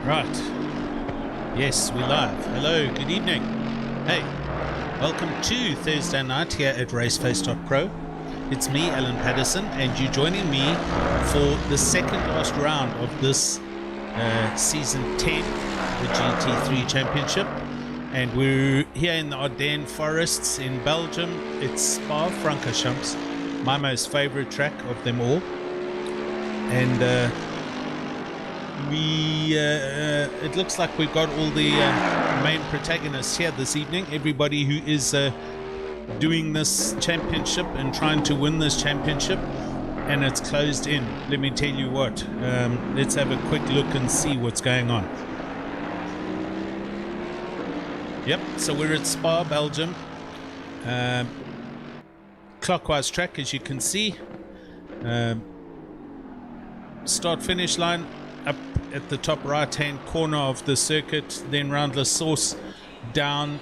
Right. Yes, we're live. Hello, good evening. Hey, welcome to Thursday night here at Raceface.Pro. It's me, Alan Patterson, and you're joining me for the second last round of this Season 10, the GT3 Championship. And we're here in the Ardennes forests in Belgium. It's Spa-Francorchamps, my most favorite track of them all. And it looks like we've got all the main protagonists here this evening. Everybody who is doing this championship and trying to win this championship, and it's closed in. Let me tell you what, let's have a quick look and see what's going on. Yep, so we're at Spa, Belgium. Clockwise track, as you can see. Start finish line up at the top right hand corner of the circuit, then round La Source down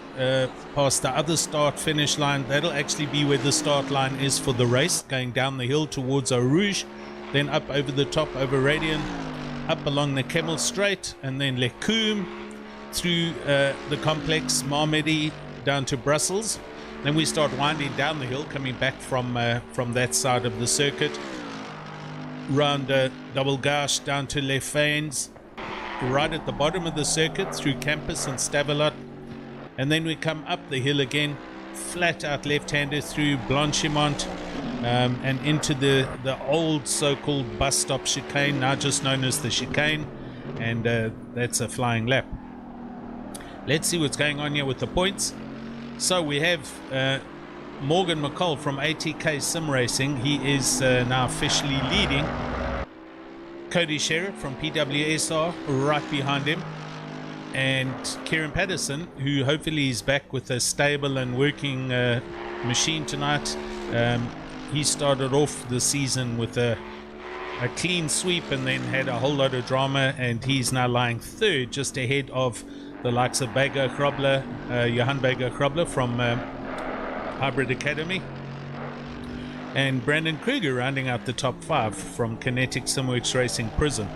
past the other start finish line. That'll actually be where the start line is for the race, going down the hill towards Eau Rouge, then up over the top over Radian, up along the Kemmel Straight, and then Les Combes through the complex Marmedy down to Brussels. Then we start winding down the hill, coming back from that side of the circuit, round Double Gauche down to Les Fanes, right at the bottom of the circuit through Campus and Stavelot, and then we come up the hill again, flat out left-hander through Blanchimont, and into the old so-called bus stop chicane, now just known as the chicane, and that's a flying lap. Let's see what's going on here with the points. So we have Morgan McCall from ATK Sim Racing. He is now officially leading. Cody Sherritt from PWSR right behind him, and Kieran Patterson, who hopefully is back with a stable and working machine tonight. He started off the season with a clean sweep and then had a whole lot of drama, and he's now lying third, just ahead of the likes of Bego Grobler, Johan Bego Grobler from Hybrid Academy, and Brandon Kruger rounding out the top 5 from Kinetic Simworks Racing Prison.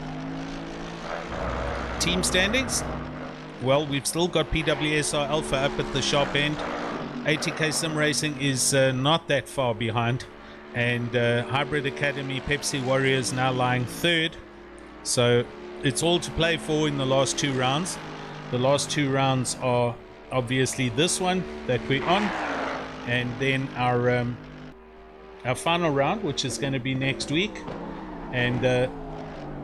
Team standings, well, we've still got PWSR Alpha up at the sharp end. ATK Sim Racing is not that far behind, and Hybrid Academy Pepsi Warriors now lying third. So it's all to play for in the last 2 rounds. The last 2 rounds are obviously this one that we're on, and then our final round, which is going to be next week, and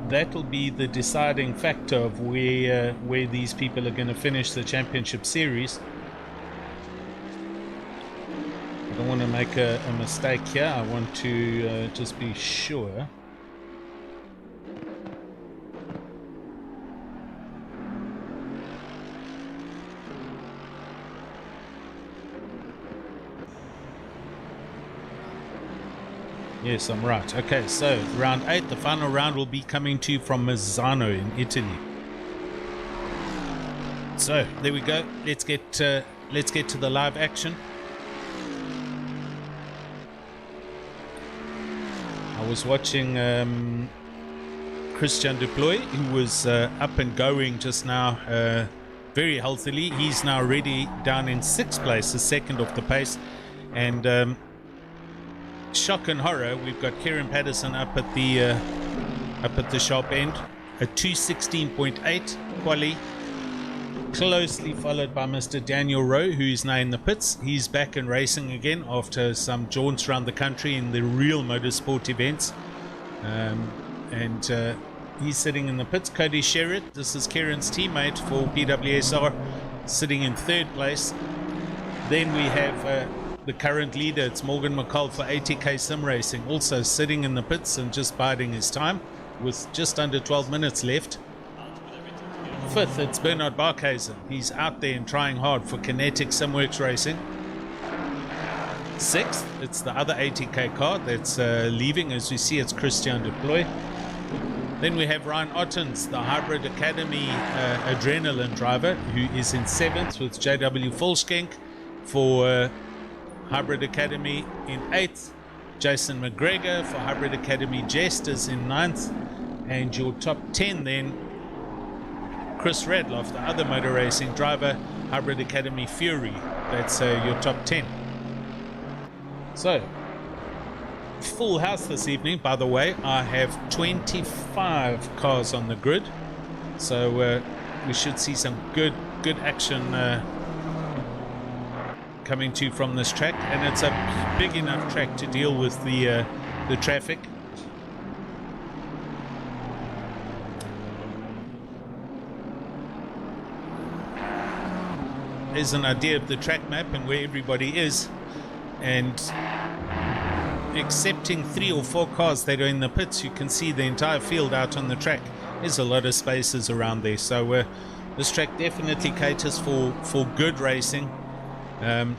that will be the deciding factor of where these people are going to finish the championship series. I don't want to make a mistake here. I want to just be sure. Yes, I'm right. Okay, so round 8, the final round, will be coming to you from Mazzano in Italy. So there we go. Let's get to the live action. I was watching Christian Deploy, who was up and going just now, very healthily. He's now already down in 6th place, the second off the pace, and shock and horror, we've got Kieran Patterson up at the sharp end, a 2:16.8 quali, closely followed by Mr. Daniel Rowe, who is now in the pits. He's back and racing again after some jaunts around the country in the real motorsport events, and he's sitting in the pits. Cody Sherritt, this is Kieran's teammate for PWSR, sitting in 3rd place. Then we have the current leader, it's Morgan McCall for ATK Sim Racing, also sitting in the pits and just biding his time with just under 12 minutes left. 5th, it's Bernard Barkhuizen. He's out there and trying hard for Kinetic Simworks Racing. 6th, it's the other ATK car that's leaving. As we see, it's Christian Deploy. Then we have Ryan Ottens, the Hybrid Academy Adrenaline driver, who is in 7th with JW Volskenk for Hybrid Academy. In 8th, Jason McGregor for Hybrid Academy Jesters in 9th. And your top 10 then Chris Redloff, the other motor racing driver, Hybrid Academy Fury. That's your top 10. So, full house this evening. By the way, I have 25 cars on the grid, so we should see some good action coming to you from this track, and it's a big enough track to deal with the traffic. There's an idea of the track map and where everybody is, and excepting 3 or 4 cars that are in the pits, you can see the entire field out on the track. There's a lot of spaces around there, so this track definitely caters for good racing.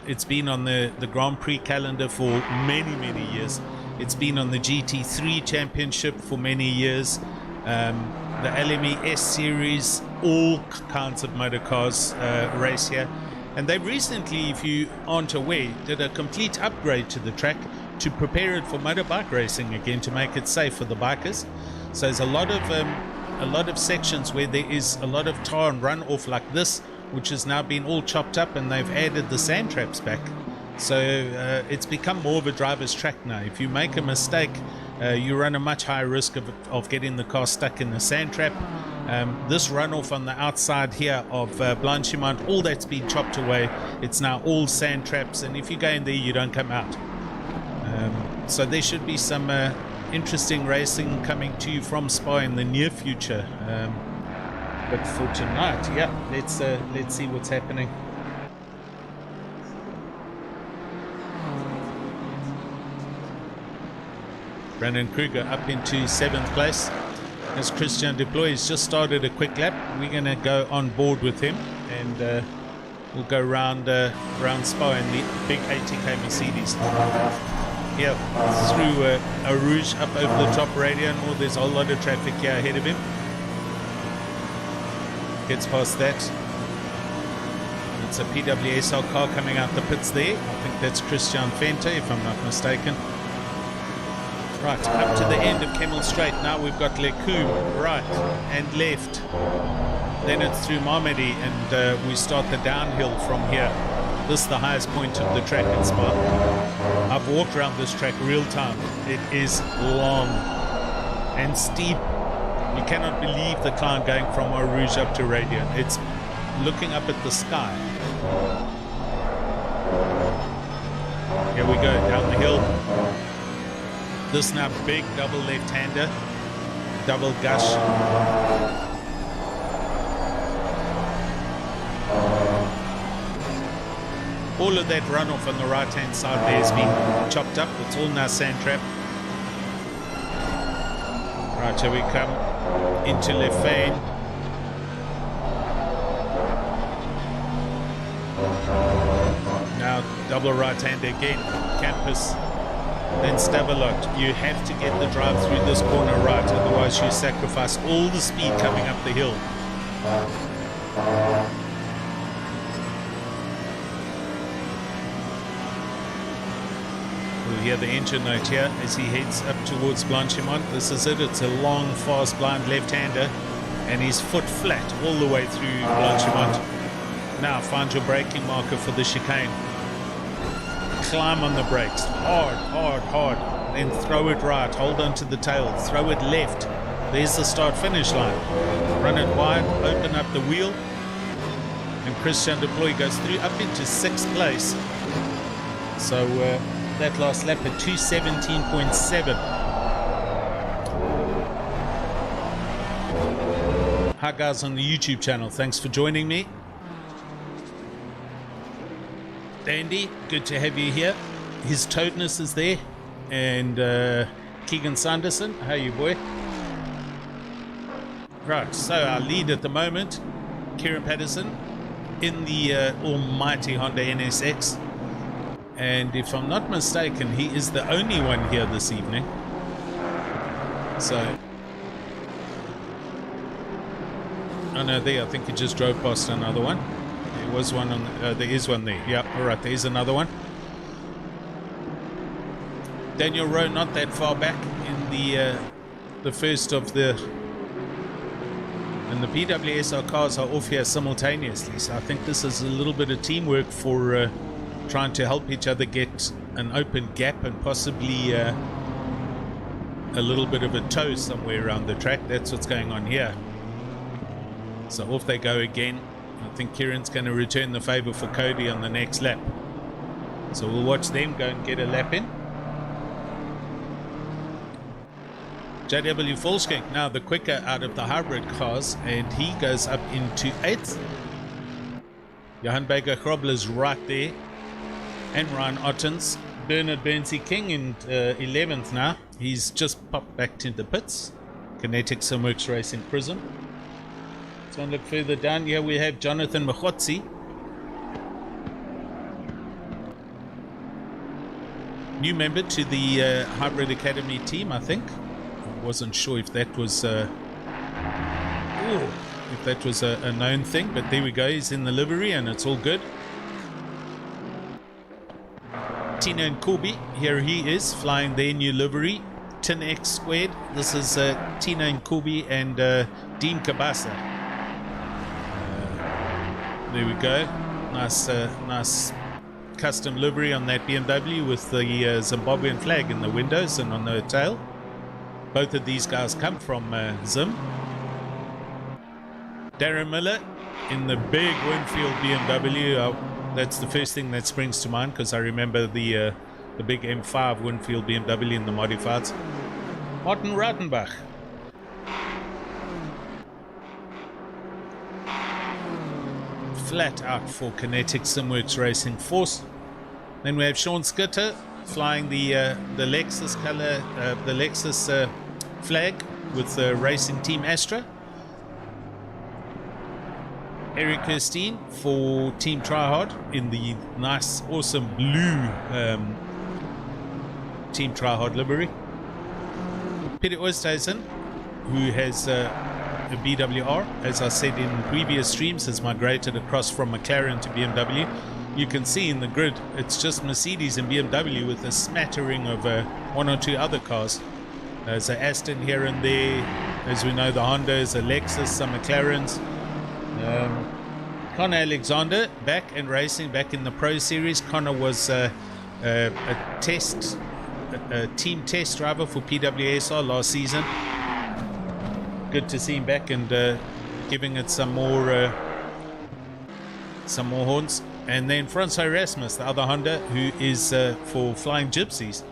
It's been on the Grand Prix calendar for many years. It's been on the GT3 championship for many years, the LME S series, all kinds of motor cars race here. And they recently, if you aren't aware, did a complete upgrade to the track to prepare it for motorbike racing again, to make it safe for the bikers. So there's a lot of sections where there is a lot of tar and runoff like this, which has now been all chopped up, and they've added the sand traps back. So it's become more of a driver's track now. If you make a mistake, you run a much higher risk of getting the car stuck in the sand trap. This runoff on the outside here of Blanchimont, all that's been chopped away. It's now all sand traps, and if you go in there, you don't come out. So there should be some interesting racing coming to you from Spa in the near future. But for tonight, yeah, let's see what's happening. Brandon Kruger up into 7th place as Christian Deploy has just started a quick lap. We're going to go on board with him, and we'll go round Spa in the big 80k Mercedes. Here through a Rouge up over the top radio, and there's a lot of traffic here ahead of him. Gets past that. It's a PWSL car coming out the pits there. I think that's Christian Fente, if I'm not mistaken. Right, up to the end of Kemmel Straight. Now we've got Lecou right and left. Then it's through Marmedy, and we start the downhill from here. This is the highest point of the track in Spa. I've walked around this track real time. It is long and steep. You cannot believe the climb going from Eau Rouge up to Radiant. It's looking up at the sky. Here we go, down the hill. This now big double left-hander, double gush. All of that runoff on the right-hand side there has been chopped up. It's all now sand trap. Right, here we come into Lefane. Now double right-hander again, Campus. Then Stavelot. You have to get the drive through this corner right, otherwise you sacrifice all the speed coming up the hill. We'll hear the engine note here as he heads up towards Blanchimont. This is it. It's a long, fast, blind left-hander, and he's foot flat all the way through Blanchimont. Now find your braking marker for the chicane. Climb on the brakes, hard, then throw it right, hold on to the tail, throw it left. There's the start-finish line. Run it wide, open up the wheel, and Christian Deploy goes through up into 6th place. So that last lap at 2:17.7. Hi guys on the YouTube channel, thanks for joining me. Andy, good to have you here. His Toadness is there, and Keegan Sanderson, how are you, boy? Right, so our lead at the moment, Kieran Patterson in the almighty Honda NSX, and if I'm not mistaken, he is the only one here this evening. So, oh no, there, I think he just drove past another one. There was one on there is one there. Yeah, all right, there's another one. Daniel Rowe not that far back in the first of the And the PWSR cars are off here simultaneously, so I think this is a little bit of teamwork for trying to help each other get an open gap and possibly a little bit of a toe somewhere around the track. That's what's going on here. So off they go again. I think Kieran's going to return the favor for Cody on the next lap. So we'll watch them go and get a lap in. JW Volskink now the quicker out of the hybrid cars, and he goes up into 8th. Johan Baker Grobler's right there, and Ryan Ottens. Bernard Bernsey King in 11th now. He's just popped back to the pits. Kinetic Simworks Racing Prism. Let's go and look further down. Here we have Jonathan Machotzi. New member to the Hybrid Academy team, I think. Wasn't sure if that was a known thing, but there we go. He's in the livery and it's all good. Tina and Kobe, here he is flying their new livery, Tin X Squared. This is Tina and Kobe and Dean Kabasa. There we go. Nice custom livery on that BMW with the Zimbabwean flag in the windows and on the tail. Both of these guys come from Zim. Darren Miller in the big Winfield BMW. That's the first thing that springs to mind because I remember the big M5 Winfield BMW in the modifieds. Martin Rautenbach. Flat out for Kinetic Simworks Racing Force. Then we have Sean Skitter flying the Lexus color, the Lexus flag with the racing team Astra. Eric Kirstein for Team Tryhard in the nice, awesome blue Team Tryhard livery. Peter Oosthuizen, who has a BWR, as I said in previous streams, has migrated across from McLaren to BMW. You can see in the grid, it's just Mercedes and BMW with a smattering of one or two other cars. There's a Aston here and there. As we know, the Hondas, a Lexus, some McLarens. Connor Alexander back and racing, back in the Pro Series. Connor was a team test driver for PWSR last season. Good to see him back and giving it some more horns. And then Francois Erasmus, the other Honda, who is for Flying Gypsies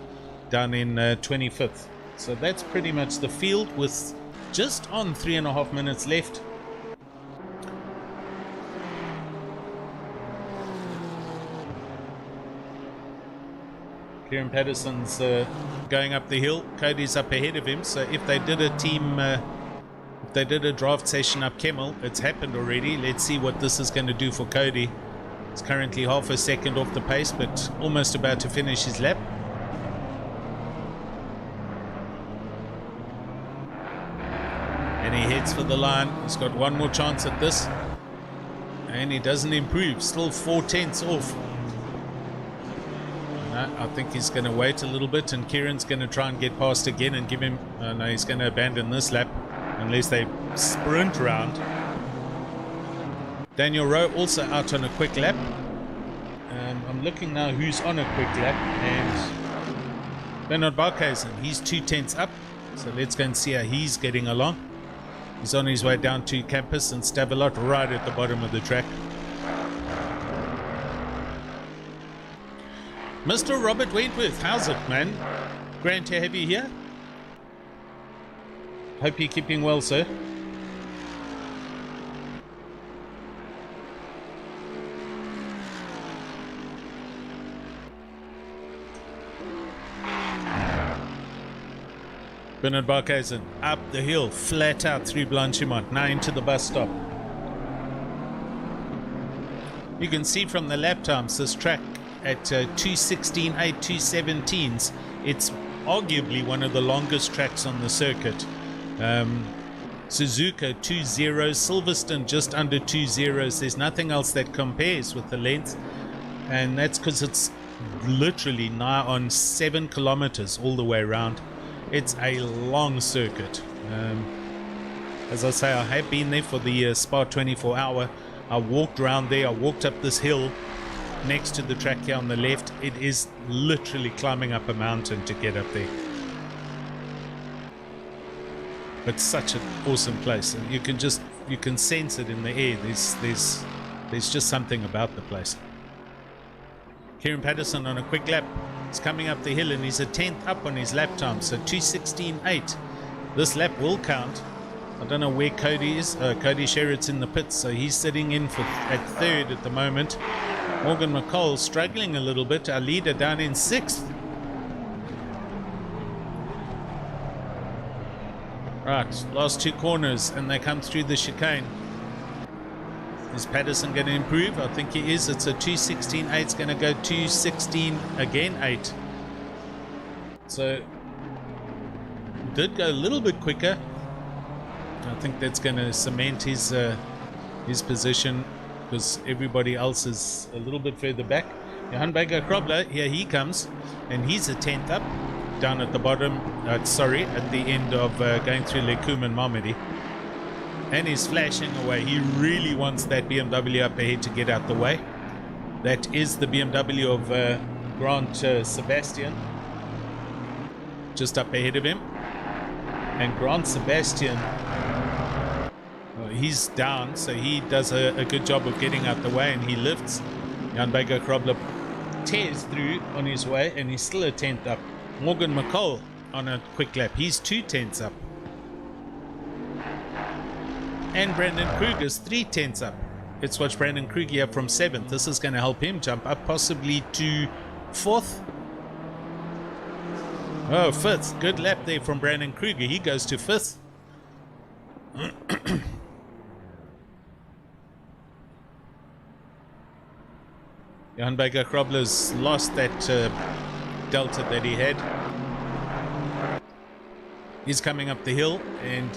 down in 25th. So that's pretty much the field with just on 3.5 minutes left. Kieran Patterson's going up the hill. Cody's up ahead of him. So if they did a team, if they did a draft session up Kemmel, it's happened already. Let's see what this is going to do for Cody. He's currently half a second off the pace, but almost about to finish his lap. And he heads for the line. He's got one more chance at this. And he doesn't improve. Still 4/10 off. I think he's going to wait a little bit, and Kieran's going to try and get past again and give him... no, he's going to abandon this lap unless they sprint round. Daniel Rowe also out on a quick lap. I'm looking now who's on a quick lap, and Bernard Barkhuizen, he's 2/10 up. So let's go and see how he's getting along. He's on his way down to campus and Stavelot right at the bottom of the track. Mr. Robert Wentworth, how's it, man? Grand to have you here. Hope you're keeping well, sir. Bernard Barkhuizen up the hill, flat out through Blanchimont, now into the bus stop. You can see from the lap times this track at 2:16.8, 2:17s, it's arguably one of the longest tracks on the circuit. Suzuka 2.0, Silverstone just under 2.0s. There's nothing else that compares with the length, and that's because it's literally nigh on 7 kilometers all the way around. It's a long circuit. As I say, I have been there for the Spa 24 hour. I walked around there. I walked up this hill next to the track here on the left. It is literally climbing up a mountain to get up there. But such an awesome place, and you can sense it in the air. There's just something about the place. Kieran Patterson on a quick lap. He's coming up the hill and he's a 10th up on his lap time, so 2:16.8. This lap will count. I don't know where Cody is. Cody Sherritt's in the pits, so he's sitting in at 3rd at the moment. Morgan McCall struggling a little bit. Our leader down in 6th. Right, last 2 corners, and they come through the chicane. Is Patterson going to improve? I think he is. It's a 2:16.8. It's going to go 2:16 again 8. So did go a little bit quicker. I think that's going to cement his position, because everybody else is a little bit further back. Johan Baker Krobler, here he comes, and he's a 10th up down at the bottom, at the end of going through Lekum and Mamedi. And he's flashing away. He really wants that BMW up ahead to get out the way. That is the BMW of Grant Sebastian, just up ahead of him. And Grant Sebastian, he's down, so he does a good job of getting out the way, and he lifts. Jan Baker Krobler tears through on his way, and he's still a 10th up. Morgan McCall on a quick lap. He's 2 tenths up. And Brandon Kruger's 3 tenths up. Let's watch Brandon Kruger here from 7th. This is going to help him jump up possibly to 4th. Oh, 5th. Good lap there from Brandon Kruger. He goes to 5th. Jan Baker Krobler's lost that delta that he had. He's coming up the hill, and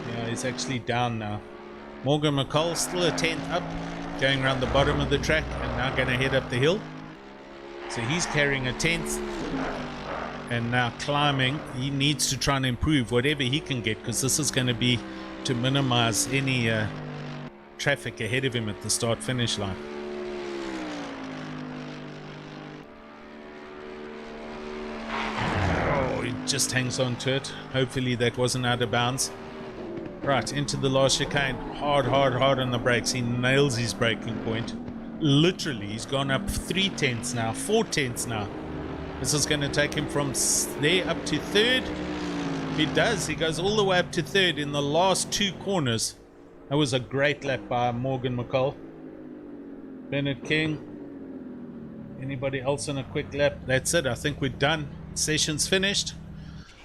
yeah, he's actually down now. Morgan McCall still a 10th up, going around the bottom of the track, and now going to head up the hill. So he's carrying a 10th, and now climbing. He needs to try and improve whatever he can get, because this is going to be to minimize any traffic ahead of him at the start-finish line. Just hangs on to it. Hopefully that wasn't out of bounds. Right, into the last chicane. Hard on the brakes. He nails his braking point. Literally, he's gone up 3 tenths now, 4 tenths now. This is going to take him from there up to 3rd. He does. He goes all the way up to 3rd in the last 2 corners. That was a great lap by Morgan McCall. Bernard King. Anybody else on a quick lap? That's it. I think we're done. Session's finished.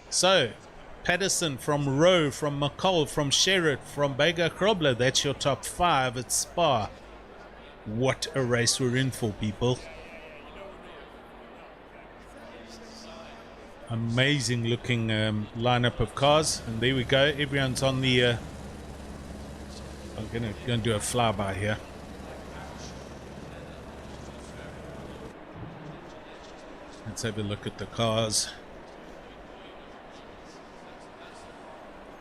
So, Patterson from Rowe, from McCall, from Sherritt, from Baker Krobler, that's your top 5 at Spa. What a race we're in for, people. Amazing looking lineup of cars. And there we go. Everyone's on the... I'm going to do a flyby here. Let's have a look at the cars.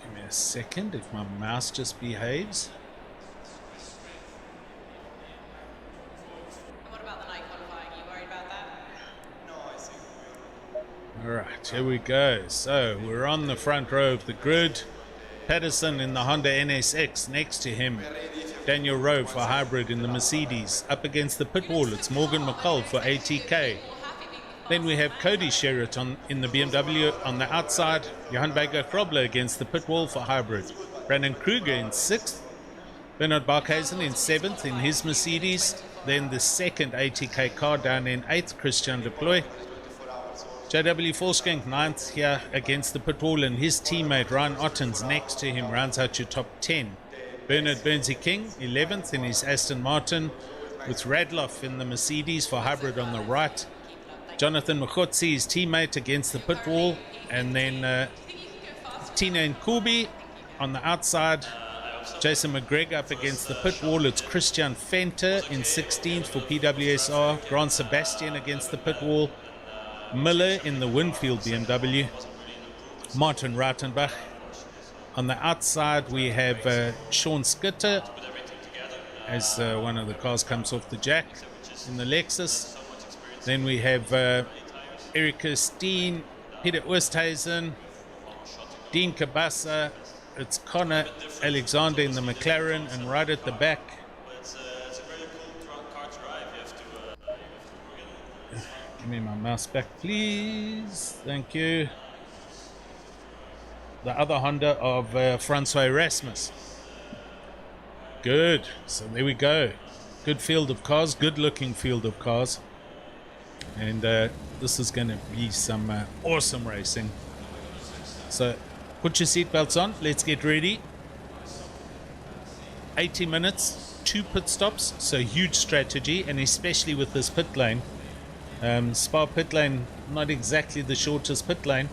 Give me a second if my mouse just behaves. What about the night qualifying? Are you worried about that? No, I see. Alright, here we go. So we're on the front row of the grid. Patterson in the Honda NSX. Next to him, Daniel Rowe for hybrid in the Mercedes. Up against the pit wall, it's Morgan McCall for ATK. Then we have Cody Sherritt in the BMW on the outside. Johan Baker Krobler against the pit wall for hybrid. Brandon Kruger in 6th. Bernard Barkhuizen in 7th in his Mercedes. Then the second ATK car down in 8th, Christian Deploy. JW Volkskank 9th here against the pit wall, and his teammate Ryan Ottens next to him rounds out your top 10. Bernard Bernsey King 11th in his Aston Martin, with Radloff in the Mercedes for hybrid on the right. Jonathan Mkhotsi, his teammate, against the pit wall, and then Tina Nkubi on the outside. Jason McGregor up against the pit wall. It's Christian Fenter in 16th for PWSR. Grant Sebastian against the pit wall. Miller in the Winfield BMW. Martin Rautenbach On the outside, we have Sean Skitter as one of the cars comes off the jack in the Lexus. Then we have Erika Steen, Peter Oosthuizen, Dean Kabasa. It's Connor Alexander in the McLaren, and right at the back, give me my mouse back, please. Thank you. The other Honda of Francois Erasmus. Good. So there we go. Good field of cars. Good looking field of cars. And this is going to be some awesome racing. So put your seatbelts on. Let's get ready. 80 minutes, 2 pit stops. So huge strategy, and especially with this pit lane. Spa pit lane, not exactly the shortest pit lane.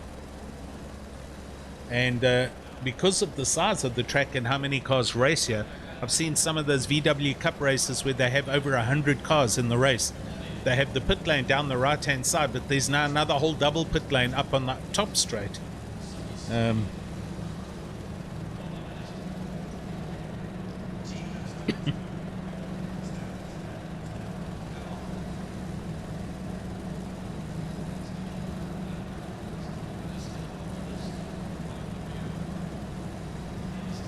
And because of the size of the track and how many cars race here, I've seen some of those VW Cup races where they have over 100 cars in the race. They have the pit lane down the right hand side, but there's now another whole double pit lane up on the top straight.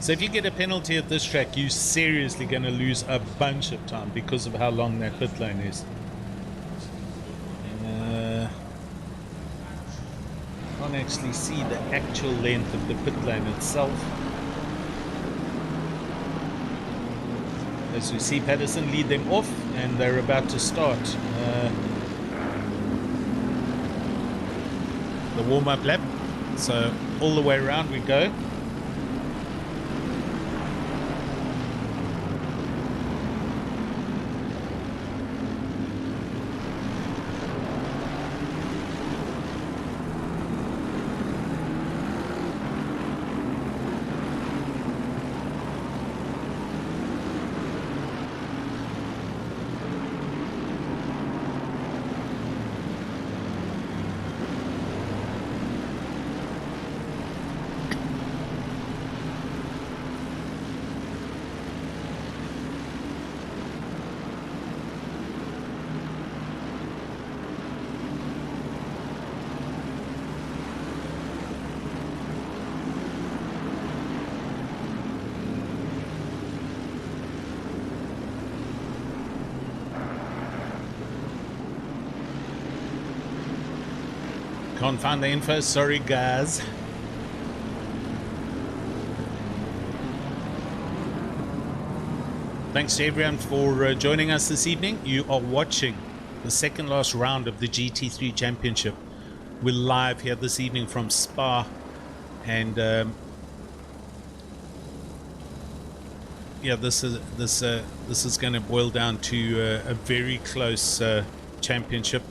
So if you get a penalty at this track, you're seriously going to lose a bunch of time because of how long that pit lane is. Can't actually see the actual length of the pit lane itself. As we see Patterson lead them off, and they're about to start the warm-up lap. So all the way around we go. Can't find the info, sorry guys. Thanks to everyone for joining us this evening. You are watching the second last round of the GT3 Championship. We're live here this evening from Spa, and yeah, this is going to boil down to a very close championship.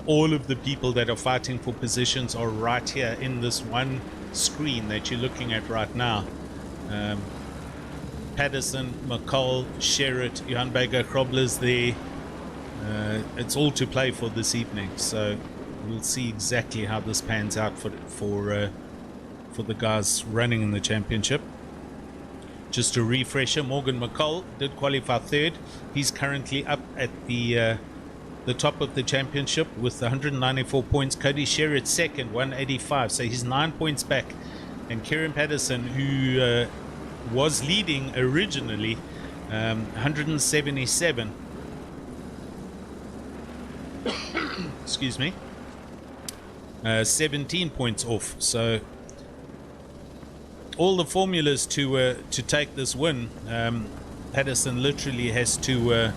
All of the people that are fighting for positions are right here in this one screen that you're looking at right now. Patterson, McCall, Sherritt, Johan Berger, Krobler's there. It's all to play for this evening, so we'll see exactly how this pans out for the guys running in the championship. Just a refresher, Morgan McCall did qualify third. He's currently up at the top of the championship with 194 points. Cody Sherritt second, 185, so he's 9 points back. And Kieran Patterson, who was leading originally, 177. Excuse me. 17 points off. So all the formulas to take this win, Patterson literally has to.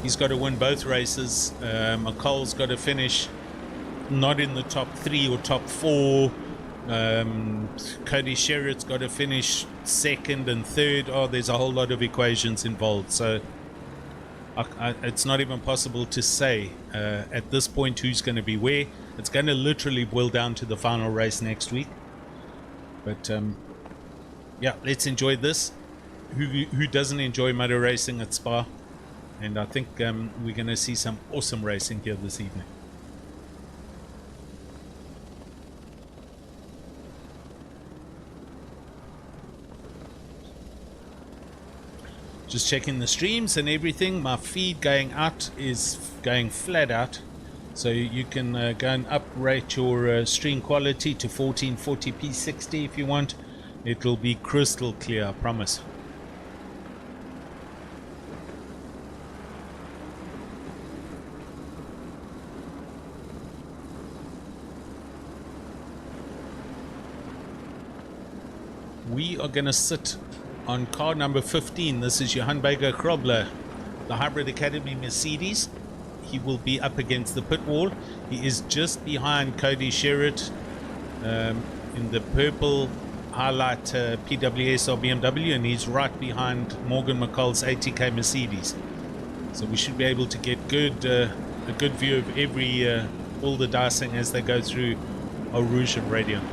He's got to win both races. McCall's got to finish not in the top 3 or top 4. Cody Sherritt's got to finish second and third. Oh, there's a whole lot of equations involved. So it's not even possible to say at this point who's going to be where. It's going to literally boil down to the final race next week. But yeah, let's enjoy this. Who doesn't enjoy motor racing at Spa? And I think we're going to see some awesome racing here this evening. Just checking the streams and everything. My feed going out is going flat out. So you can go and uprate your stream quality to 1440p 60 if you want. It will be crystal clear, I promise. We are going to sit on car number 15. This is Johan Krobler, the Hybrid Academy Mercedes. He will be up against the pit wall. He is just behind Cody Sherritt in the purple highlight PWS or BMW, and he's right behind Morgan McCall's ATK Mercedes. So we should be able to get a good view of all the dicing as they go through Eau Rouge and Radiant.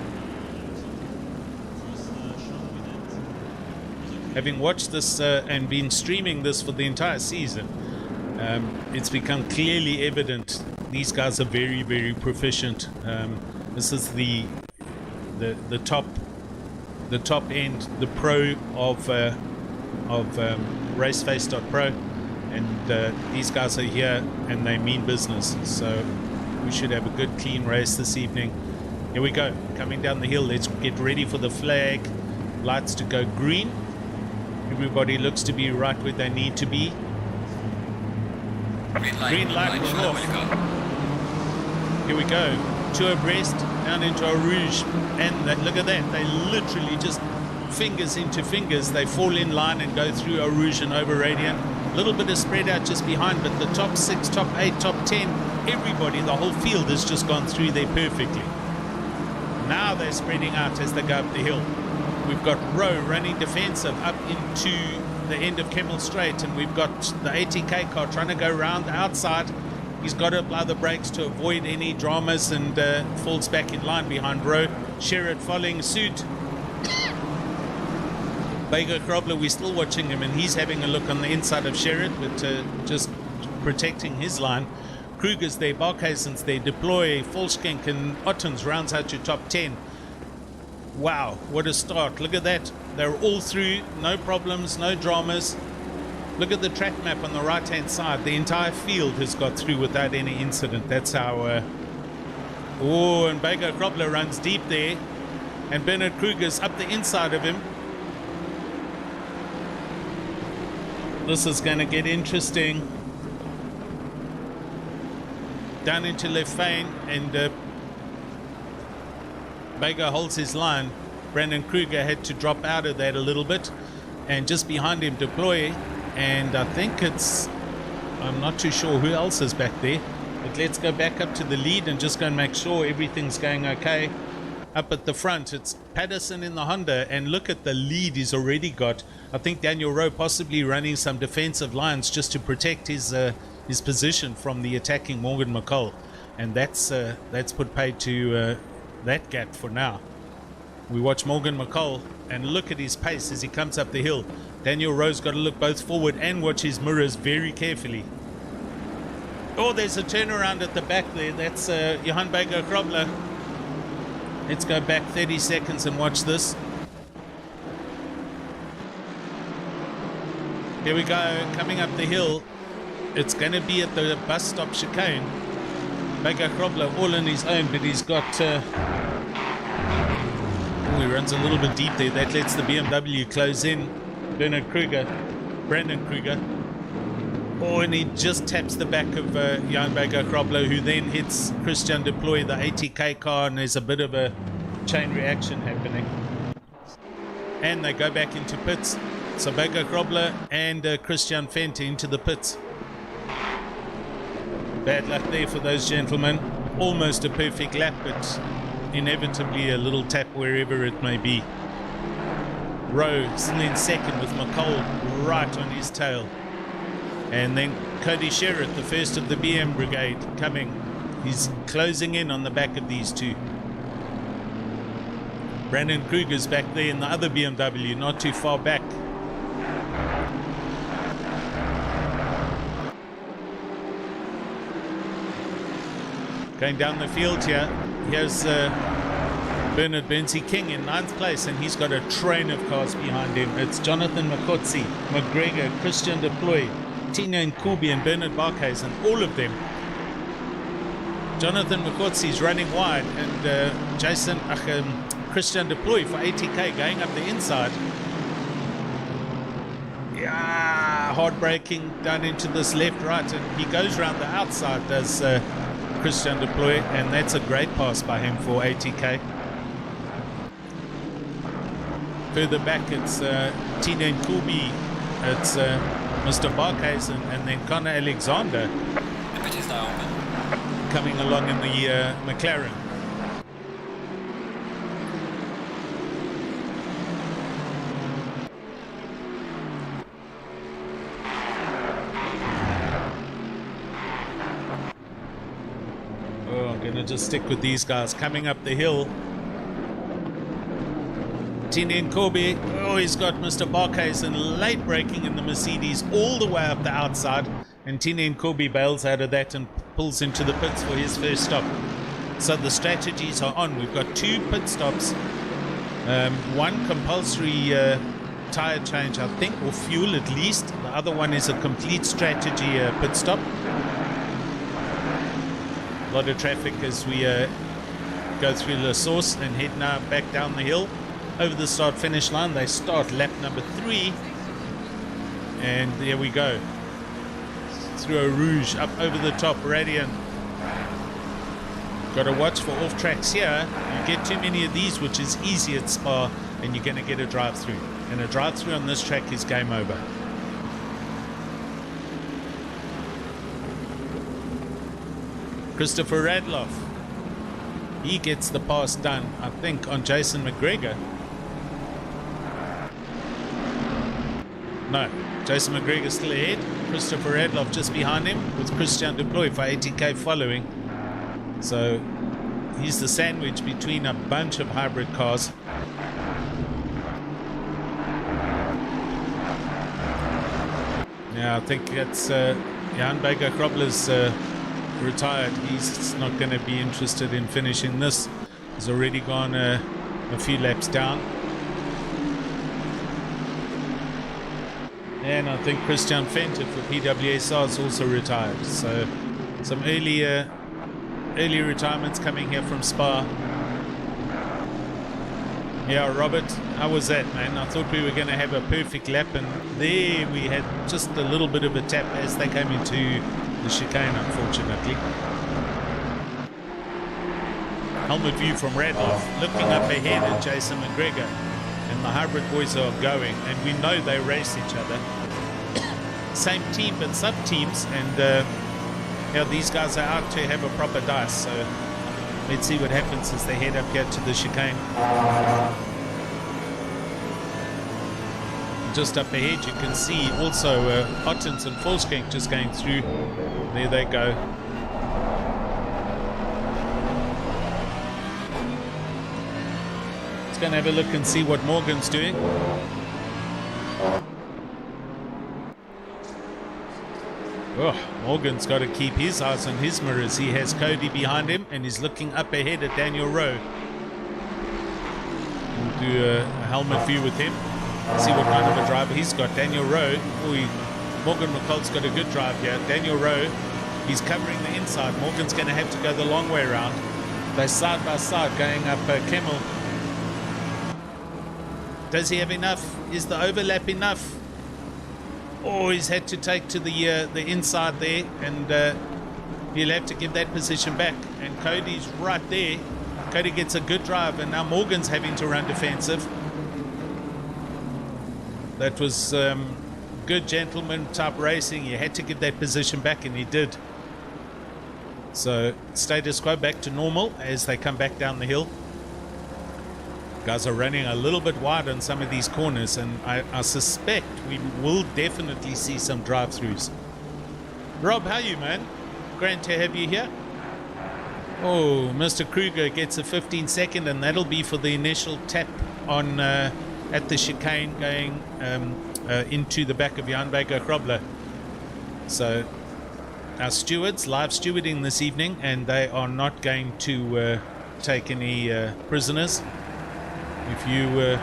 Having watched this and been streaming this for the entire season, it's become clearly evident these guys are very, very proficient. This is the top end, the pro of Raceface.Pro, and these guys are here and they mean business. So we should have a good clean race this evening. Here we go, coming down the hill. Let's get ready for the flag lights to go green. Everybody looks to be right where they need to be. Green light was off. Here we go. Two abreast, down into Eau Rouge. And look at that. They literally just fingers into fingers. They fall in line and go through Eau Rouge and over Radiant. A little bit of spread out just behind, but the top 6, top 8, top 10, everybody, the whole field has just gone through there perfectly. Now they're spreading out as they go up the hill. We've got Rowe running defensive up into the end of Kemmel Straight, and we've got the ATK car trying to go round the outside. He's got to apply the brakes to avoid any dramas and falls back in line behind Rowe. Sherritt following suit. Krobler, we're still watching him, and he's having a look on the inside of Sherritt, but just protecting his line. Kruger's there, Barkhuizen's there, Deploy, Volskink and Ottens rounds out your top 10. Wow, what a start. Look at that. They're all through, no problems, no dramas. Look at the track map on the right hand side. The entire field has got through without any incident. That's how oh, and Krobler runs deep there, and Bernard Kruger's up the inside of him. This is going to get interesting. Down into Lefane, and Baker holds his line. Brandon Kruger had to drop out of that a little bit, and just behind him Deploy, and I think I'm not too sure who else is back there, but let's go back up to the lead and just go and make sure everything's going okay. Up at the front it's Patterson in the Honda, and look at the lead he's already got. I think Daniel Rowe possibly running some defensive lines just to protect his position from the attacking Morgan McCall, and that's put paid to that gap for now. We watch Morgan McCall and look at his pace as he comes up the hill. Daniel Rowe's got to look both forward and watch his mirrors very carefully. Oh, there's a turnaround at the back there. That's Johan Krobler. Let's go back 30 seconds and watch this. Here we go, coming up the hill. It's going to be at the bus stop chicane. Krobler all on his own, but he's got he runs a little bit deep there. That lets the BMW close in. Brandon Kruger. Oh, and he just taps the back of Johan Krobler, who then hits Christian Deploy, the ATK car, and there's a bit of a chain reaction happening. And they go back into pits. So Krobler and Christian Fente into the pits. Bad luck there for those gentlemen. Almost a perfect lap, but inevitably a little tap wherever it may be. Rowe still in second with McCall right on his tail. And then Cody Sherritt, the first of the BM brigade, coming. He's closing in on the back of these two. Brandon Kruger's back there in the other BMW, not too far back. Going down the field here. Here's Bernard Bernsey King in 9th place, and he's got a train of cars behind him. It's Jonathan Makotsi, McGregor, Christian Deploy, Tina Nkubi, and Bernard Barkhuizen, and all of them. Jonathan Makotsi is running wide, and Christian Deploy for ATK going up the inside. Yeah, hard braking down into this left-right, and he goes around the outside, does Christian Deploy, and that's a great pass by him for ATK. Further back, it's Tina Nkubi, it's Mr. Barkhuizen, and then Connor Alexander coming along in the McLaren. Oh, I'm going to just stick with these guys coming up the hill. Tina Nkubi, oh, he's got Mr. Barkhuizen late braking in the Mercedes all the way up the outside, and Tina Nkubi bails out of that and pulls into the pits for his first stop. So the strategies are on. We've got 2 pit stops, 1 compulsory tire change, I think, or fuel at least. The other one is a complete strategy pit stop. A lot of traffic as we go through the source and head now back down the hill. Over the start finish line, they start lap number 3, and there we go, through a rouge up over the top. Radiant, got to watch for off tracks here. You get too many of these, which is easy at Spa, and you're going to get a drive through, and a drive through on this track is game over. Christopher Radloff, he gets the pass done, I think, on Jason McGregor. No, Jason McGregor still ahead. Christopher Radloff just behind him with Christian Deploy for ATK following. So he's the sandwich between a bunch of hybrid cars. Yeah, I think that's Jan Baker Krobler's retired. He's not going to be interested in finishing this. He's already gone a few laps down. And I think Christian Fenton for PWSR is also retired. So some early retirements coming here from Spa. Yeah, Robert, how was that, man? I thought we were going to have a perfect lap, and there we had just a little bit of a tap as they came into the chicane, unfortunately. Helmet view from Radloff, looking up ahead at Jason McGregor. And the hybrid boys are going, and we know they race each other. Same team, but sub-teams, and yeah, these guys are out to have a proper dice, so let's see what happens as they head up here to the chicane. Just up ahead, you can see also Ottens and Volkskrant just going through. There they go. Going to have a look and see what Morgan's doing. Oh, Morgan's got to keep his eyes on his mirrors. He has Cody behind him, and he's looking up ahead at Daniel Rowe. We'll do a helmet view with him, see what kind of a driver he's got. Daniel Rowe, Morgan McCall's got a good drive here. Daniel Rowe, he's covering the inside. Morgan's going to have to go the long way around. They're side by side going up Kemmel. Does he have enough? Is the overlap enough? Oh, he's had to take to the inside there, and he'll have to give that position back. And Cody's right there. Cody gets a good drive, and now Morgan's having to run defensive. That was good gentleman type racing. You had to give that position back, and he did. So status quo back to normal as they come back down the hill. Guys are running a little bit wide on some of these corners, and I suspect we will definitely see some drive-throughs. Rob, how are you, man? Great to have you here. Oh, Mr. Kruger gets a 15-second, and that'll be for the initial tap on at the chicane going into the back of Jan Baker Krobler. So our stewards live stewarding this evening, and they are not going to not take any prisoners. If you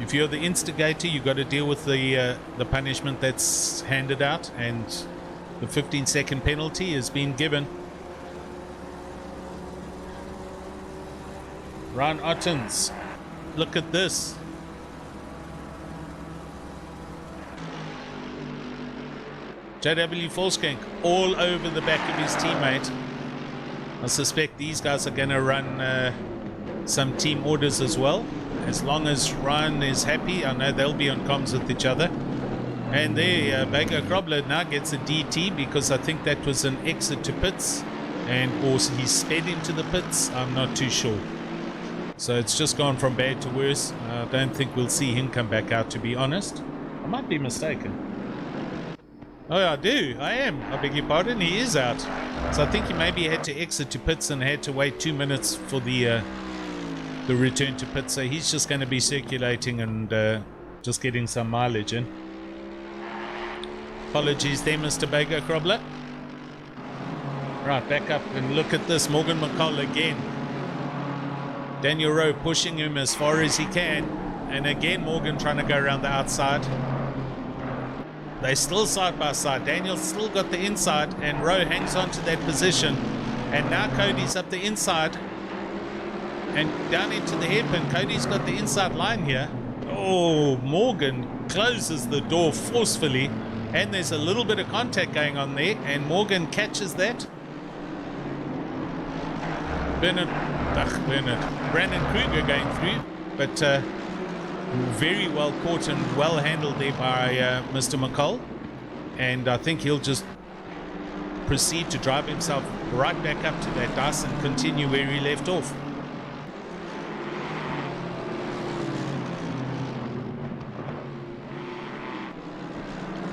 if you're the instigator, you got to deal with the punishment that's handed out, and the 15-second penalty has been given. Ryan Ottens, look at this. JW Forskank all over the back of his teammate. I suspect these guys are going to run some team orders as well. As long as Ryan is happy, I know they'll be on comms with each other. And there, Baker Grobler now gets a DT because I think that was an exit to pits, and or he sped into the pits. I'm not too sure. So it's just gone from bad to worse. I don't think we'll see him come back out, to be honest. I might be mistaken. Oh, I do. I am. I beg your pardon. He is out. So I think he maybe had to exit to pits and had to wait 2 minutes for the return to pits. So he's just going to be circulating and just getting some mileage in. Apologies there, Mr. Baker Krobler. Right, back up and look at this. Morgan McCall again. Daniel Rowe pushing him as far as he can. And again, Morgan trying to go around the outside. They're still side by side. Daniel's still got the inside, and Rowe hangs on to that position. And now Cody's up the inside and down into the hairpin. Cody's got the inside line here. Oh, Morgan closes the door forcefully, and there's a little bit of contact going on there, and Morgan catches that. Brandon Kruger going through, but very well caught and well handled there by Mr. McCall, and I think he'll just proceed to drive himself right back up to that dice and continue where he left off.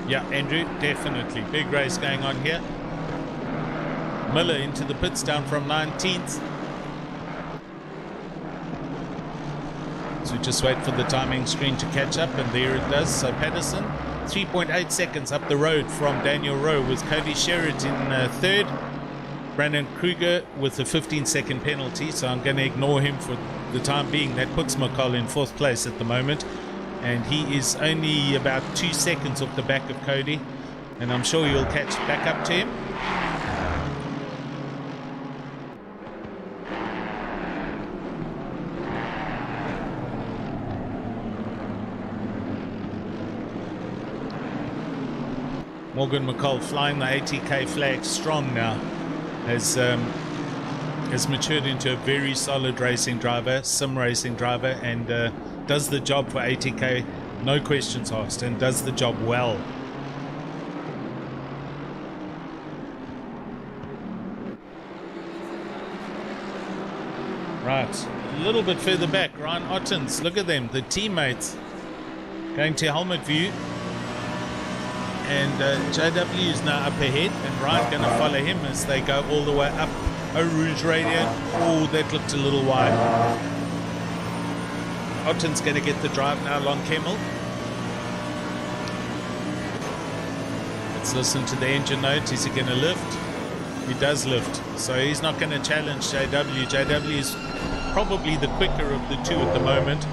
Yeah, Andrew, definitely big race going on here. Miller into the pits, down from 19th. So just wait for the timing screen to catch up, and there it does. So Patterson 3.8 seconds up the road from Daniel Rowe, with Cody Sherritt in third. Brandon Kruger with a 15-second penalty, so I'm going to ignore him for the time being. That puts McCall in fourth place at the moment, and he is only about 2 seconds off the back of Cody, and I'm sure you'll catch back up to him. Morgan McCall flying the ATK flag strong now, has matured into a very solid racing driver, sim racing driver, and does the job for ATK, no questions asked, and does the job well. Right, a little bit further back, Ryan Ottens, look at them, the teammates going to helmet view. And JW is now up ahead, and Ryan going to follow him as they go all the way up Eau Rouge Radio. Oh, that looked a little wide. Otten's going to get the drive now along Kemmel. Let's listen to the engine note. Is he going to lift? He does lift, so he's not going to challenge JW. JW is probably the quicker of the two at the moment.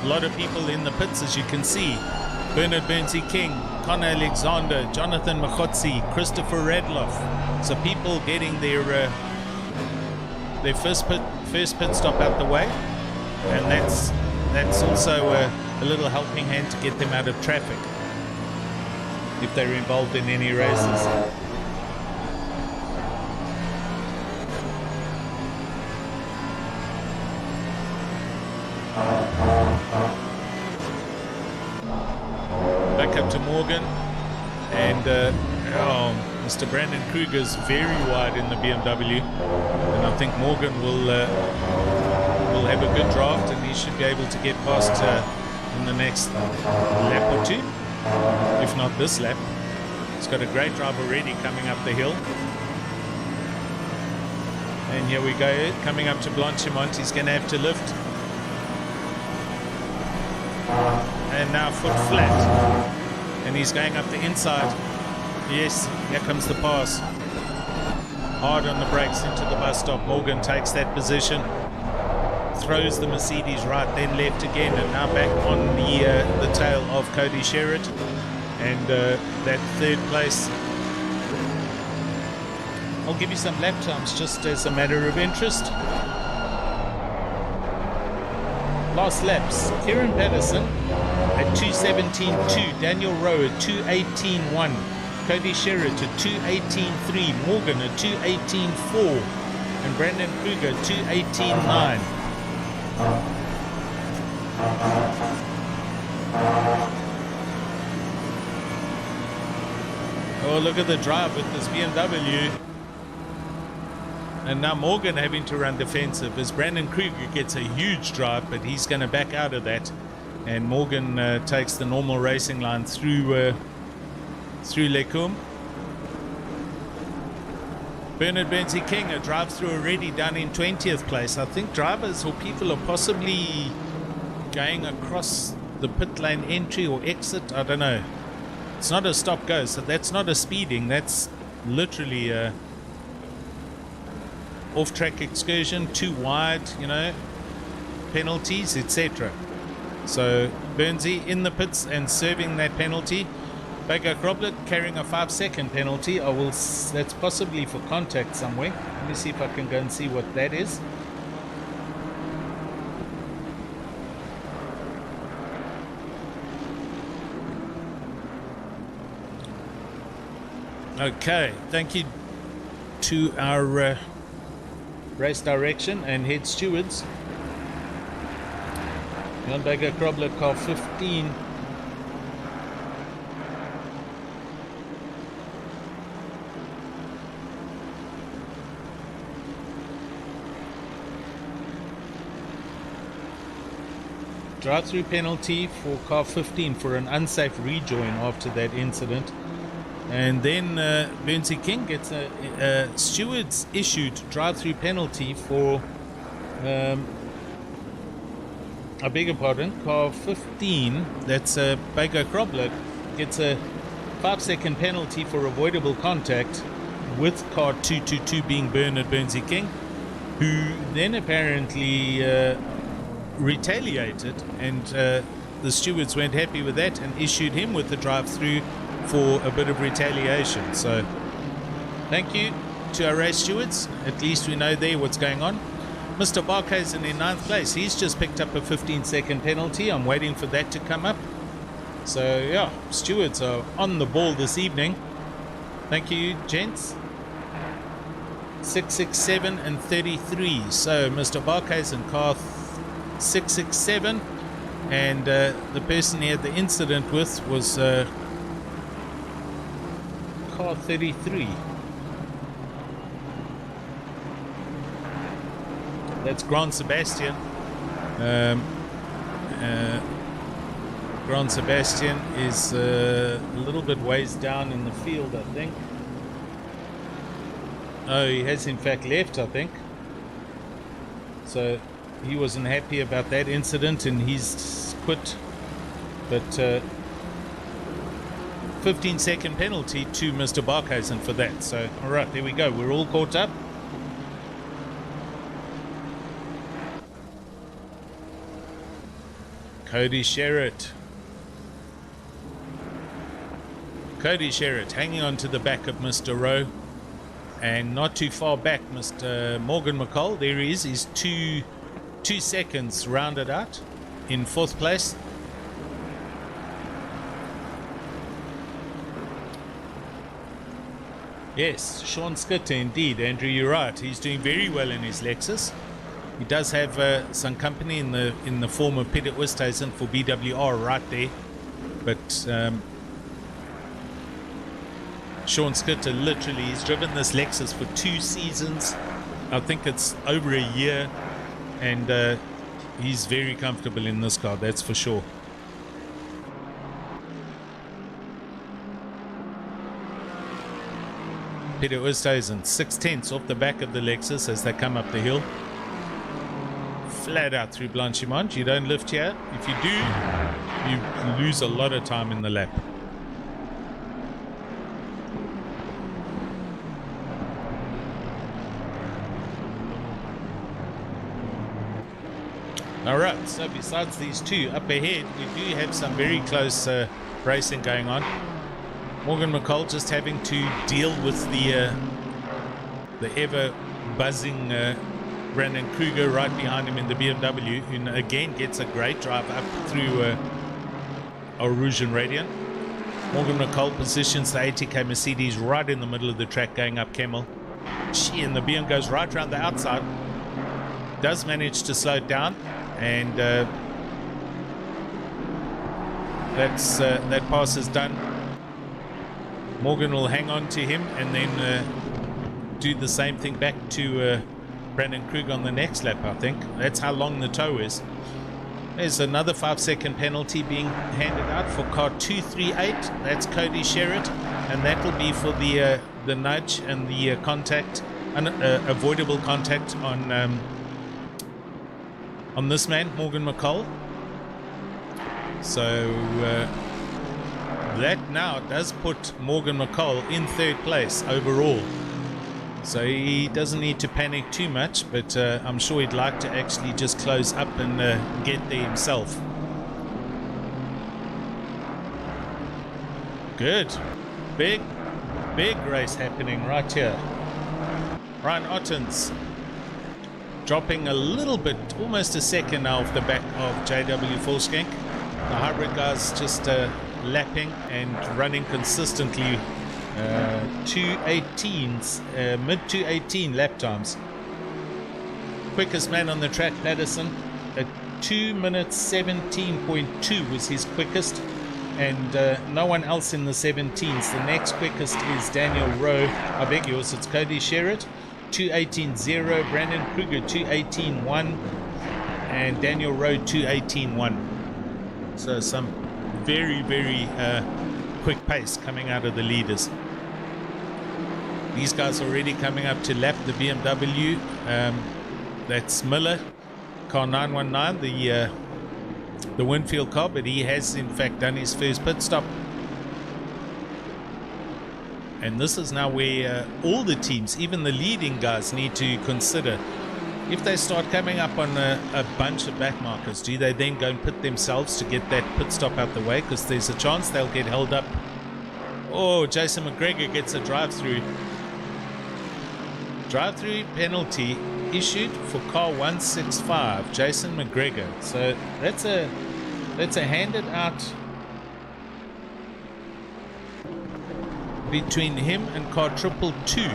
A lot of people in the pits, as you can see. Bernard Bernsey King, Connor Alexander, Jonathan Machotzi, Christopher Radloff. So people getting their first pit stop out the way, and that's also a little helping hand to get them out of traffic if they're involved in any races. Back up to Morgan, and Mr. Brandon Kruger's very wide in the BMW, and I think Morgan will have a good draft, and he should be able to get past in the next lap or two, if not this lap. He's got a great drive already coming up the hill, And here we go, coming up to Blanchimont. He's going to have to lift. And now foot flat. And he's going up the inside. Yes, here comes the pass. Hard on the brakes into the bus stop. Morgan takes that position. Throws the Mercedes right, then left again. And now back on the tail of Cody Sherritt. And that third place. I'll give you some lap times just as a matter of interest. Last laps, Kieran Patterson at 2:17.2, Daniel Rowe at 2:18.1, Cody Sherritt at 2:18.3, Morgan at 2:18.4, and Brandon Kruger at 2:18.9. Oh, look at the drive with this BMW. And now Morgan having to run defensive as Brandon Kruger gets a huge drive, but he's going to back out of that. And Morgan takes the normal racing line through Lecum. Bernard Benzie King, a drive-through already done in 20th place. I think drivers or people are possibly going across the pit lane entry or exit. I don't know. It's not a stop-go, so that's not a speeding. That's literally a off-track excursion, too wide, you know, penalties, etc. So Bernsey in the pits and serving that penalty. Bago Groblet carrying a 5-second penalty. That's possibly for contact somewhere. Let me see if I can go and see what that is. Okay, thank you to our race direction and head stewards. Jan Bago Groblet, car 15. Drive-through penalty for car 15 for an unsafe rejoin after that incident. And then Bernsey King gets a stewards issued drive-through penalty for, I beg your pardon, car 15, that's Bago Groblet, gets a 5-second penalty for avoidable contact with car 222 being Bernard Bernsey King, who then apparently retaliated, and the stewards weren't happy with that and issued him with the drive-through for a bit of retaliation. So thank you to our race stewards. At least we know there what's going on. Mr. Barkhuizen in 9th place. He's just picked up a 15-second penalty. I'm waiting for that to come up. So yeah, stewards are on the ball this evening. Thank you, gents. 667 and 33. So Mr. Barkhuizen, car 667, and the person he had the incident with was car 33. That's Grand Sebastian. Grand Sebastian is a little bit ways down in the field, I think. Oh, he has in fact left, I think. So he wasn't happy about that incident and he's quit. But 15-second penalty to Mr. Barkhuizen for that. So, all right, there we go. We're all caught up. Cody Sherritt. Cody Sherritt hanging on to the back of Mr. Rowe. And not too far back, Mr. Morgan McCall. There he is. He's 2 seconds rounded out in 4th place. Yes, Sean Skitter indeed. Andrew, you're right. He's doing very well in his Lexus. He does have some company in the form of Peter Oosthuizen for BWR right there. But Sean Skitter literally, he's driven this Lexus for 2 seasons. I think it's over a year. And he's very comfortable in this car, that's for sure. Peter Oosthuizen 6/10 off the back of the Lexus as they come up the hill. Flat out through Blanchimont. You don't lift here. If you do, you lose a lot of time in the lap. Alright, so besides these two up ahead, we do have some very close racing going on. Morgan McCall just having to deal with the ever buzzing Brandon Kruger right behind him in the BMW, who again gets a great drive up through Eau Rouge and Radiant. Morgan McCall positions the ATK Mercedes right in the middle of the track going up Kemmel. And the BM goes right around the outside. Does manage to slow it down, and that pass is done. Morgan will hang on to him and then do the same thing back to Brandon Krug on the next lap, I think. That's how long the tow is. There's another 5-second penalty being handed out for car 238. That's Cody Sherritt, and that will be for the nudge and the contact, avoidable contact on this man, Morgan McCall. So that now does put Morgan McCall in 3rd place overall. So he doesn't need to panic too much, but I'm sure he'd like to actually just close up and get there himself. Good. Big race happening right here. Ryan Ottens dropping a little bit, almost a second now off the back of JW Volskenk. The hybrid guys just lapping and running consistently 2:18s, mid 2:18 lap times. Quickest man on the track, Patterson, at 2 minutes 17.2 was his quickest, and no one else in the 17s. The next quickest is Daniel Rowe. I beg yours, it's Cody Sherritt, 2:18.0, Brandon Kruger 2:18.1, and Daniel Rowe 2:18.1. So some very quick pace coming out of the leaders. These guys already coming up to lap the BMW. That's Miller, car 919, the Winfield car, but he has in fact done his first pit stop. And this is now where all the teams, even the leading guys, need to consider. If they start coming up on a bunch of back markers, do they then go and put themselves to get that pit stop out the way? Because there's a chance they'll get held up. Oh, Jason McGregor gets a drive-through. Drive-through penalty issued for car 165, Jason McGregor. So that's a handed out between him and car 222.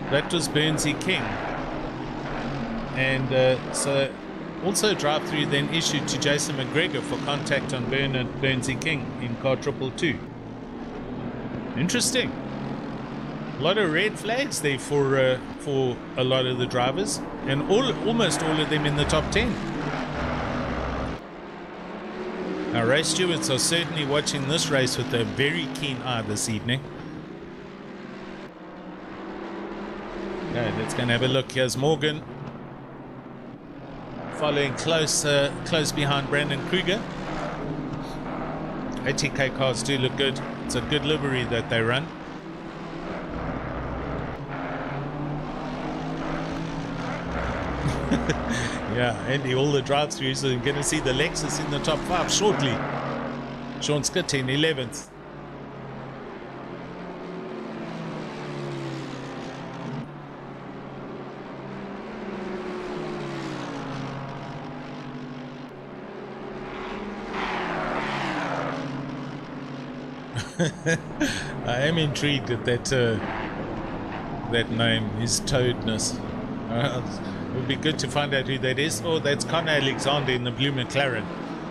That was Burnsy King. And so also drive-through then issued to Jason McGregor for contact on Burnsy King in car 222. Interesting. A lot of red flags there for a lot of the drivers, and almost all of them in the top 10. Our race stewards are certainly watching this race with a very keen eye this evening. Okay, let's go and have a look. Here's Morgan following close behind Brandon Kruger. ATK cars do look good. It's a good livery that they run. Yeah, Andy, all the drive-throughs are going to see the Lexus in the top 5 shortly. Sean Skitt in 11th. I am intrigued at that name, his Toadness. It would be good to find out who that is. Oh, that's Connor Alexander in the blue McLaren.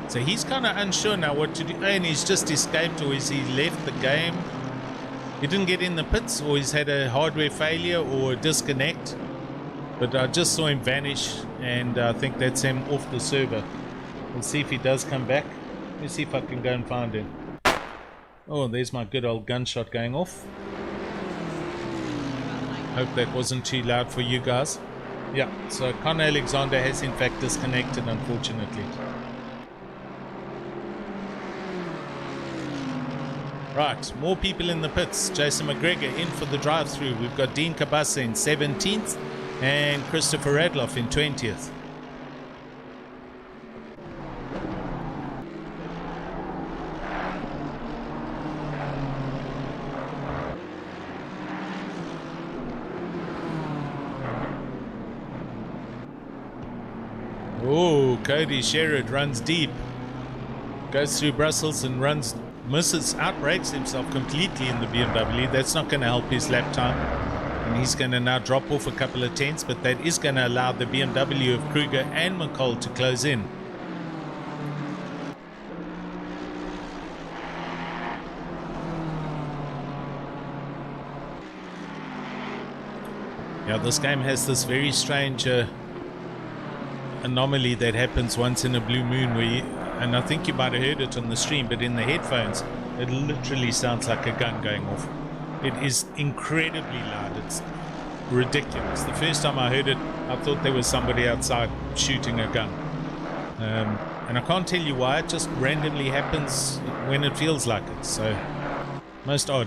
So he's kind of unsure now what to do. And he's just escaped, or is he left the game? He didn't get in the pits, or he's had a hardware failure or a disconnect. But I just saw him vanish, and I think that's him off the server. We'll see if he does come back. Let me see if I can go and find him. Oh, there's my good old gunshot going off. Hope that wasn't too loud for you guys. Yeah, so Conor Alexander has in fact disconnected, unfortunately. Right, more people in the pits. Jason McGregor in for the drive-through. We've got Dean Kabasa in 17th and Christopher Radloff in 20th. Oh, Cody Sherrod runs deep. Goes through Brussels and outbrakes himself completely in the BMW. That's not going to help his lap time. And he's going to now drop off a couple of tenths, but that is going to allow the BMW of Kruger and McCall to close in. Yeah, this game has this very strange anomaly that happens once in a blue moon where and I think you might have heard it on the stream, but in the headphones it literally sounds like a gun going off. It is incredibly loud. It's ridiculous. The first time I heard it, I thought there was somebody outside shooting a gun, and I can't tell you why. It just randomly happens when it feels like it. So most odd.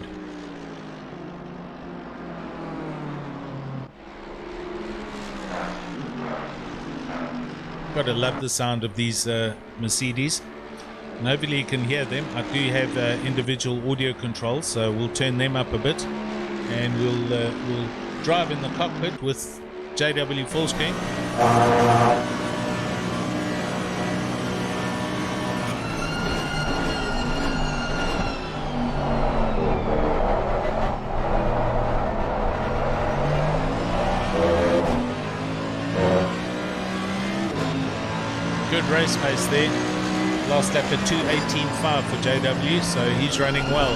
Gotta love the sound of these Mercedes, and hopefully you can hear them. I do have individual audio controls, so we'll turn them up a bit, and we'll drive in the cockpit with JW full screen. Good race pace there. Last lap at 2:18.5 for JW, so he's running well.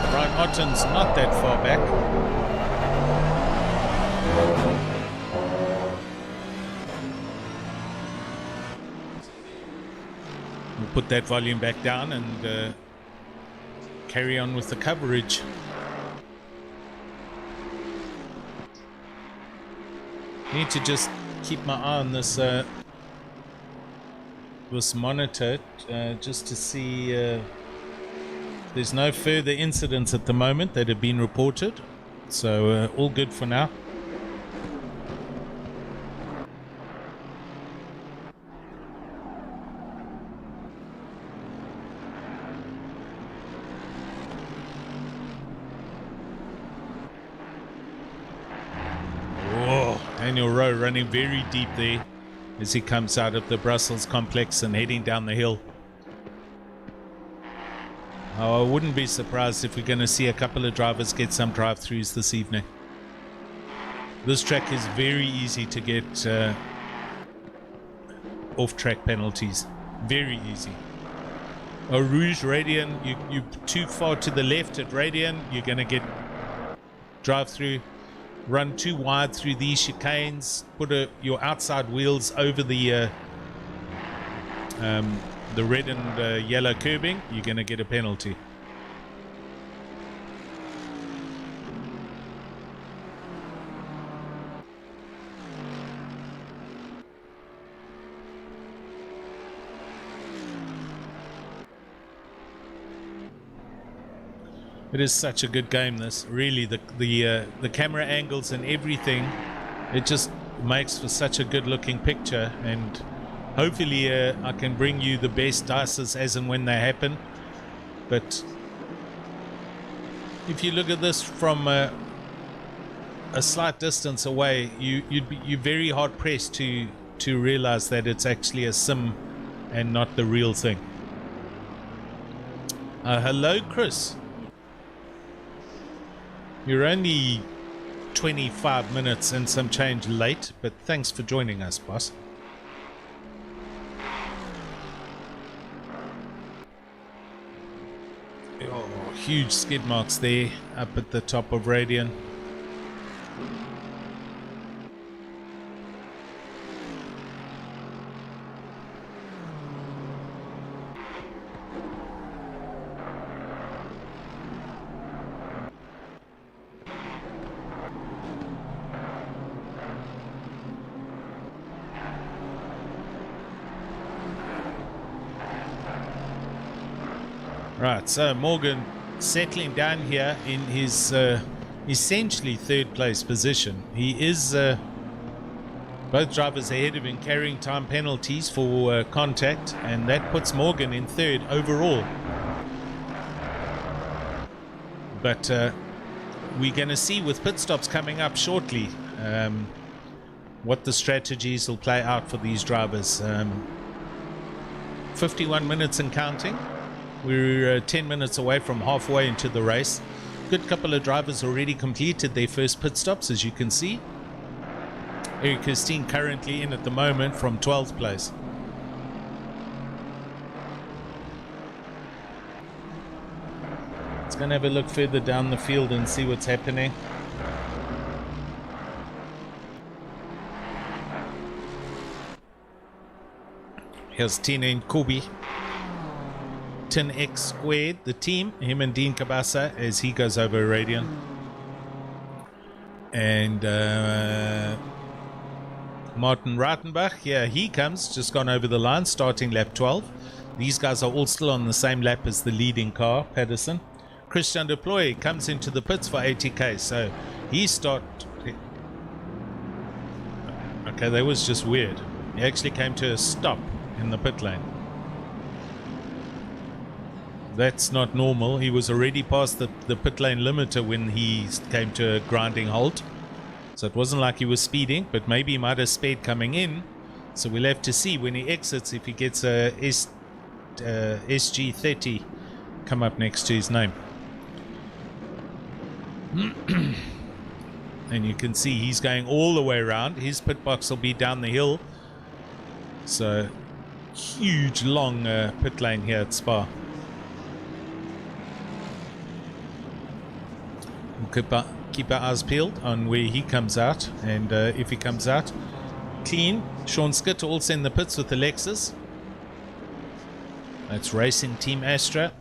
Brian Otten's not that far back. We'll put that volume back down and carry on with the coverage. Need to just keep my eye on this monitor just to see there's no further incidents at the moment that have been reported, so all good for now. Oh, Daniel Rowe running very deep there as he comes out of the Brussels complex and heading down the hill. Oh, I wouldn't be surprised if we're going to see a couple of drivers get some drive-throughs this evening. This track is very easy to get off-track penalties. Very easy. Oh, Rouge, Radian, you're too far to the left at Radian. You're going to get drive-through. Run too wide through these chicanes, put your outside wheels over the red and yellow curbing, you're going to get a penalty. It is such a good game, this. Really, the camera angles and everything, it just makes for such a good looking picture, and hopefully I can bring you the best dices as and when they happen. But if you look at this from a slight distance away, you're very hard pressed to realize that it's actually a sim and not the real thing. Hello, Chris. You're only 25 minutes and some change late, but thanks for joining us, boss. Oh, huge skid marks there up at the top of Radian. Right, so Morgan settling down here in his essentially third place position. He is both drivers ahead of him, carrying time penalties for contact, and that puts Morgan in third overall. But we're going to see with pit stops coming up shortly what the strategies will play out for these drivers. 51 minutes and counting. We're 10 minutes away from halfway into the race. Good couple of drivers already completed their first pit stops, as you can see. Eric Kirstein currently in at the moment from 12th place. Let's go and have a look further down the field and see what's happening. Here's Tina and Kobe. 10x squared, the team, him and Dean Kabasa as he goes over Radian. And Martin Ratenbach, yeah, he comes, just gone over the line, starting lap 12. These guys are all still on the same lap as the leading car, Patterson. Christian Deploy comes into the pits for 80k, so he started. Okay, that was just weird. He actually came to a stop in the pit lane. That's not normal. He was already past the pit lane limiter when he came to a grinding halt. So it wasn't like he was speeding, but maybe he might have sped coming in. So we'll have to see when he exits if he gets a SG30 come up next to his name. And you can see he's going all the way around. His pit box will be down the hill. So huge long pit lane here at Spa. We'll keep our eyes peeled on where he comes out, and if he comes out clean. Sean Skitter also in the pits with the Lexus. That's Racing Team Astra.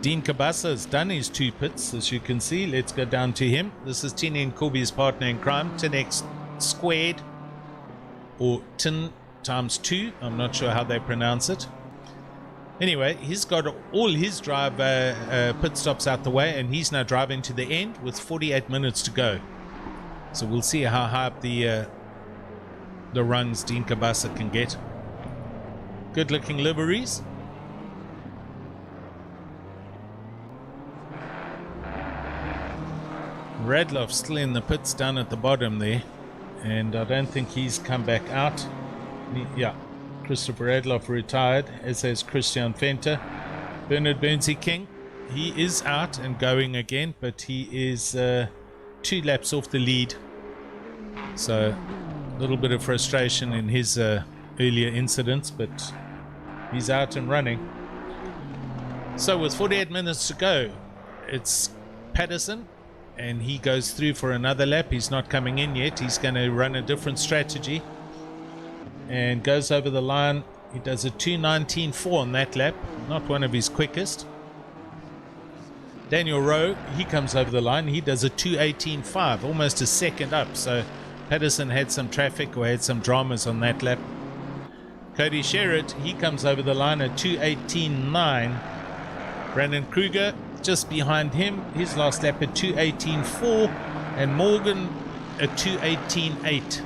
Dean Kabasa has done his 2 pits, as you can see. Let's go down to him. This is Tina and Kobe's partner in crime, 10x squared, or Tin times 2. I'm not sure how they pronounce it. Anyway, he's got all his drive pit stops out the way, and he's now driving to the end with 48 minutes to go. So we'll see how high up the rungs Dean Kabasa can get. Good looking liveries. Radloff's still in the pits down at the bottom there, and I don't think he's come back out. Yeah, Christopher Radloff retired, as has Christian Fenter. Bernard Bernsey King, he is out and going again, but he is 2 laps off the lead. So a little bit of frustration in his earlier incidents, but he's out and running. So with 48 minutes to go, it's Patterson, and he goes through for another lap. He's not coming in yet. He's going to run a different strategy and goes over the line. He does a 2:19.4 on that lap, not one of his quickest. Daniel Rowe, he comes over the line. He does a 2:18.5, almost a second up. So Patterson had some traffic or had some dramas on that lap. Cody Sherritt, he comes over the line at 2:18.9. Brandon Kruger just behind him, his last lap at 2:18.4, and Morgan at 2:18.8.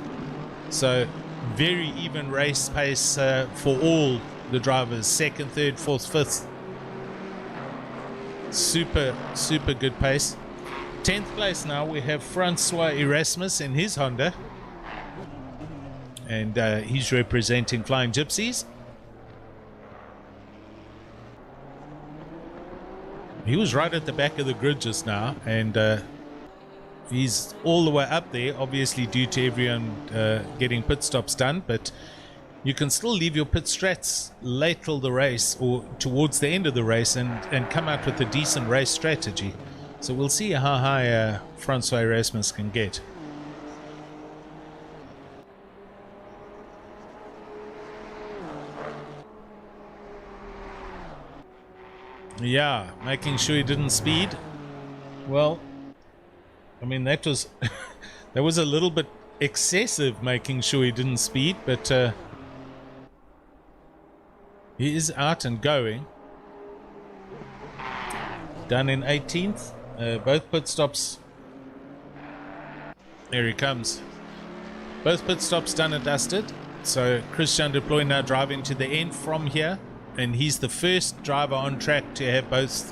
So very even race pace for all the drivers, 2nd, 3rd, 4th, 5th. Super good pace. 10th place now we have Francois Erasmus in his Honda, and he's representing Flying Gypsies. He was right at the back of the grid just now, and he's all the way up there, obviously due to everyone getting pit stops done, but you can still leave your pit strats late till the race or towards the end of the race and come out with a decent race strategy. So we'll see how high Francois Erasmus can get. Yeah, making sure he didn't speed. Well, I mean, that was that was a little bit excessive making sure he didn't speed, but he is out and going. Done in 18th. Both pit stops. There he comes. Both pit stops done and dusted. So Francorchamps now driving to the end from here, and he's the first driver on track to have both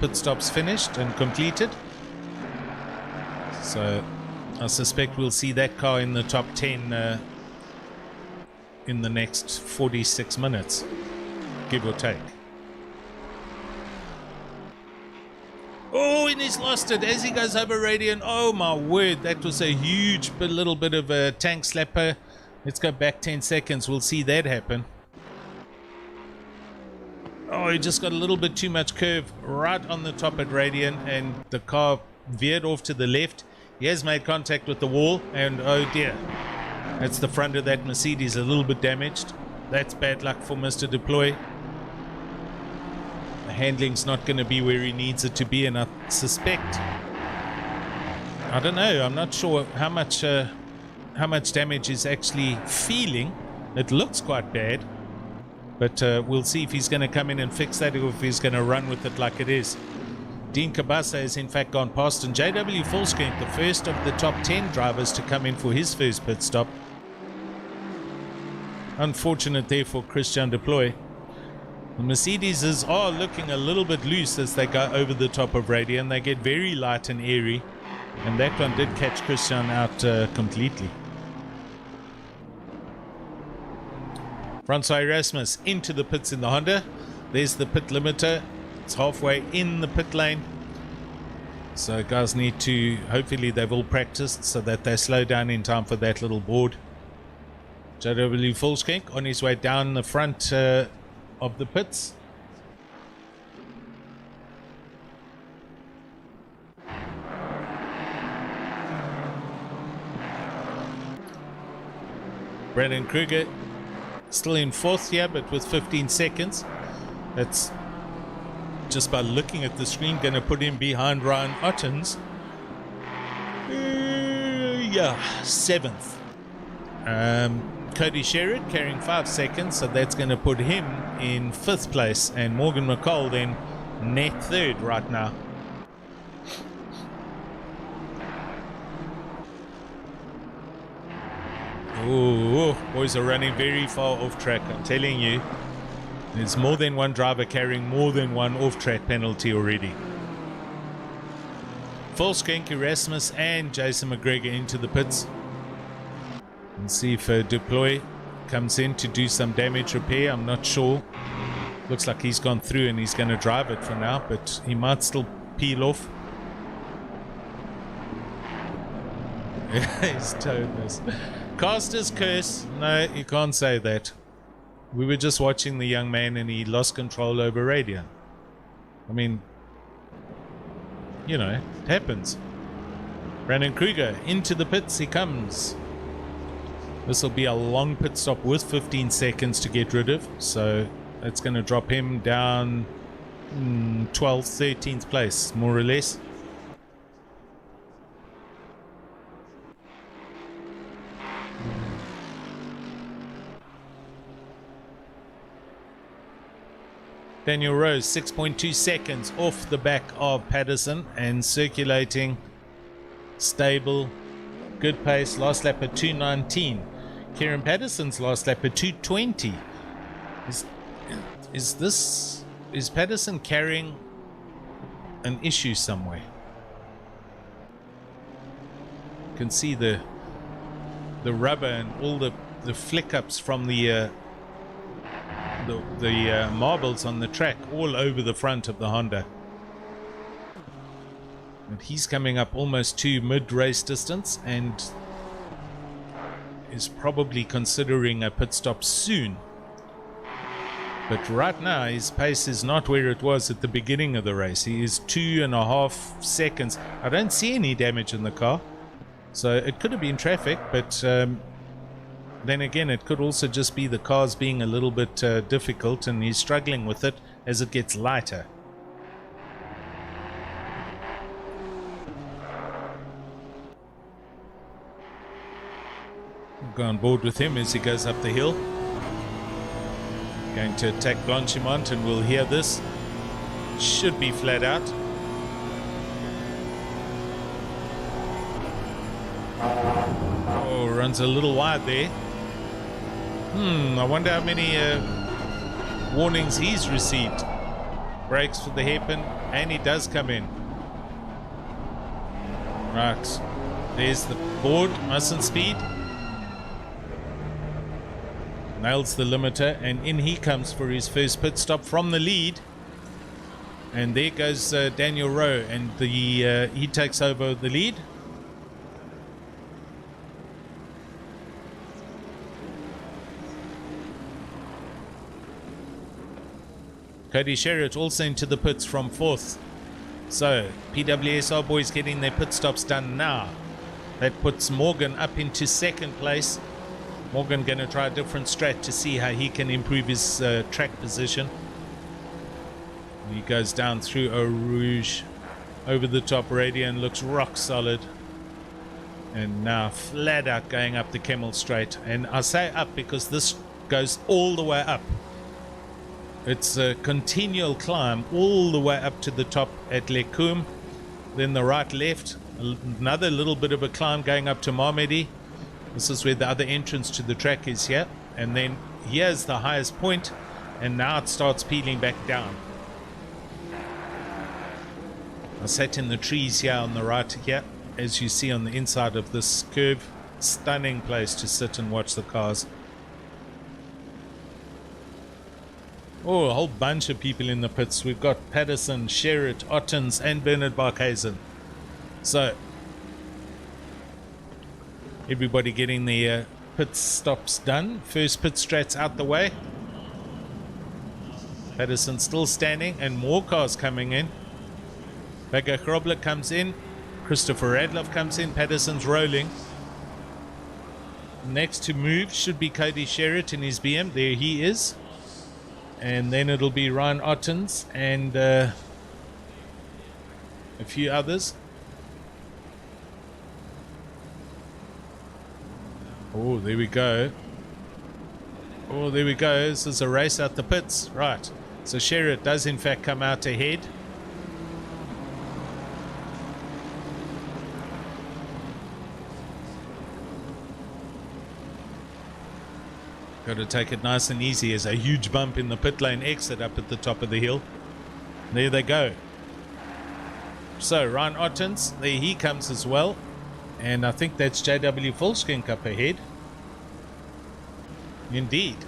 pit stops finished and completed. So I suspect we'll see that car in the top 10 in the next 46 minutes, give or take. Oh, and he's lost it as he goes over Radian. Oh my word, that was a huge little bit of a tank slapper. Let's go back 10 seconds. We'll see that happen. Oh, he just got a little bit too much curve right on the top at Radian, and the car veered off to the left. He has made contact with the wall, and oh dear. That's the front of that Mercedes a little bit damaged. That's bad luck for Mr. Deploy. The handling's not going to be where he needs it to be, and I suspect, I don't know, I'm not sure how much damage is actually feeling. It looks quite bad, but we'll see if he's going to come in and fix that, or if he's going to run with it like it is. Dean Kabasa has in fact gone past, and JW Fullscreen, the first of the top 10 drivers to come in for his first pit stop. Unfortunate there for Francorchamps Deploy. The Mercedes are looking a little bit loose as they go over the top of Radian. They get very light and airy, and that one did catch Francorchamps out completely. Francois Erasmus into the pits in the Honda. There's the pit limiter. It's halfway in the pit lane. So guys need to, hopefully they've all practiced so that they slow down in time for that little board. JW Fullscreen on his way down the front of the pits. Brandon Kruger still in fourth here, but with 15 seconds. That's just by looking at the screen going to put him behind Ryan Ottens. Yeah, seventh. Cody Sherrod carrying 5 seconds, so that's going to put him in 5th place, and Morgan McCall then net 3rd right now. Oh, boys are running very far off track, I'm telling you. There's more than one driver carrying more than one off-track penalty already. Fullscreen, Erasmus and Jason McGregor into the pits. And see if Deploy comes in to do some damage repair. I'm not sure. Looks like he's gone through and he's going to drive it for now, but he might still peel off. He's told us. Caster's curse. No, you can't say that. We were just watching the young man and he lost control over Radian. I mean, you know, it happens. Brandon Kruger into the pits he comes. This will be a long pit stop with 15 seconds to get rid of, so that's going to drop him down 12th, 13th place, more or less. Daniel Rose 6.2 seconds off the back of Patterson and circulating, stable, good pace. Last lap at 2:19. Kieran Patterson's last lap at 2:20. Is Patterson carrying an issue somewhere? You can see the rubber and all the flick ups from the marbles on the track all over the front of the Honda. And he's coming up almost to mid-race distance and is probably considering a pit stop soon. But right now his pace is not where it was at the beginning of the race. He is 2.5 seconds. I don't see any damage in the car, so it could have been traffic, but then again, it could also just be the cars being a little bit difficult and he's struggling with it as it gets lighter. go on board with him as he goes up the hill. Going to attack Blanchimont, and we'll hear this. Should be flat out. Oh, runs a little wide there. I wonder how many warnings he's received. Brakes for the hairpin, and he does come in. Right, there's the board, mustn't speed. Nails the limiter, and in he comes for his first pit stop from the lead. And there goes Daniel Rowe, and he takes over the lead. Cody Sherritt also into the pits from 4th. So PWSR boys getting their pit stops done now. That puts Morgan up into 2nd place. Morgan going to try a different strat to see how he can improve his track position. He goes down through Eau Rouge, over the top radio, and looks rock solid. And now flat out going up the Kemmel Straight. And I say up because this goes all the way up. It's a continual climb all the way up to the top at Lecum. Then the right left, another little bit of a climb going up to Marmedy. This is where the other entrance to the track is here. And then here's the highest point, and now it starts peeling back down. I sat in the trees here on the right here, as you see on the inside of this curve. Stunning place to sit and watch the cars. Oh, a whole bunch of people in the pits. We've got Patterson, Sherritt, Ottens, and Bernard Barkhuizen. So everybody getting their pit stops done. First pit strats out the way. Patterson still standing, and more cars coming in. Bagger Grobler comes in. Christopher Radloff comes in. Patterson's rolling. Next to move should be Cody Sherritt in his BM. There he is. And then it'll be Ryan Ottens and a few others. Oh, there we go. Oh, there we go. This is a race out the pits. Right. So Sherritt does in fact come out ahead. Got to take it nice and easy. As a huge bump in the pit lane exit up at the top of the hill. There they go. So Ryan Ottens, there he comes as well. And I think that's JW Volkskrink up ahead. Indeed.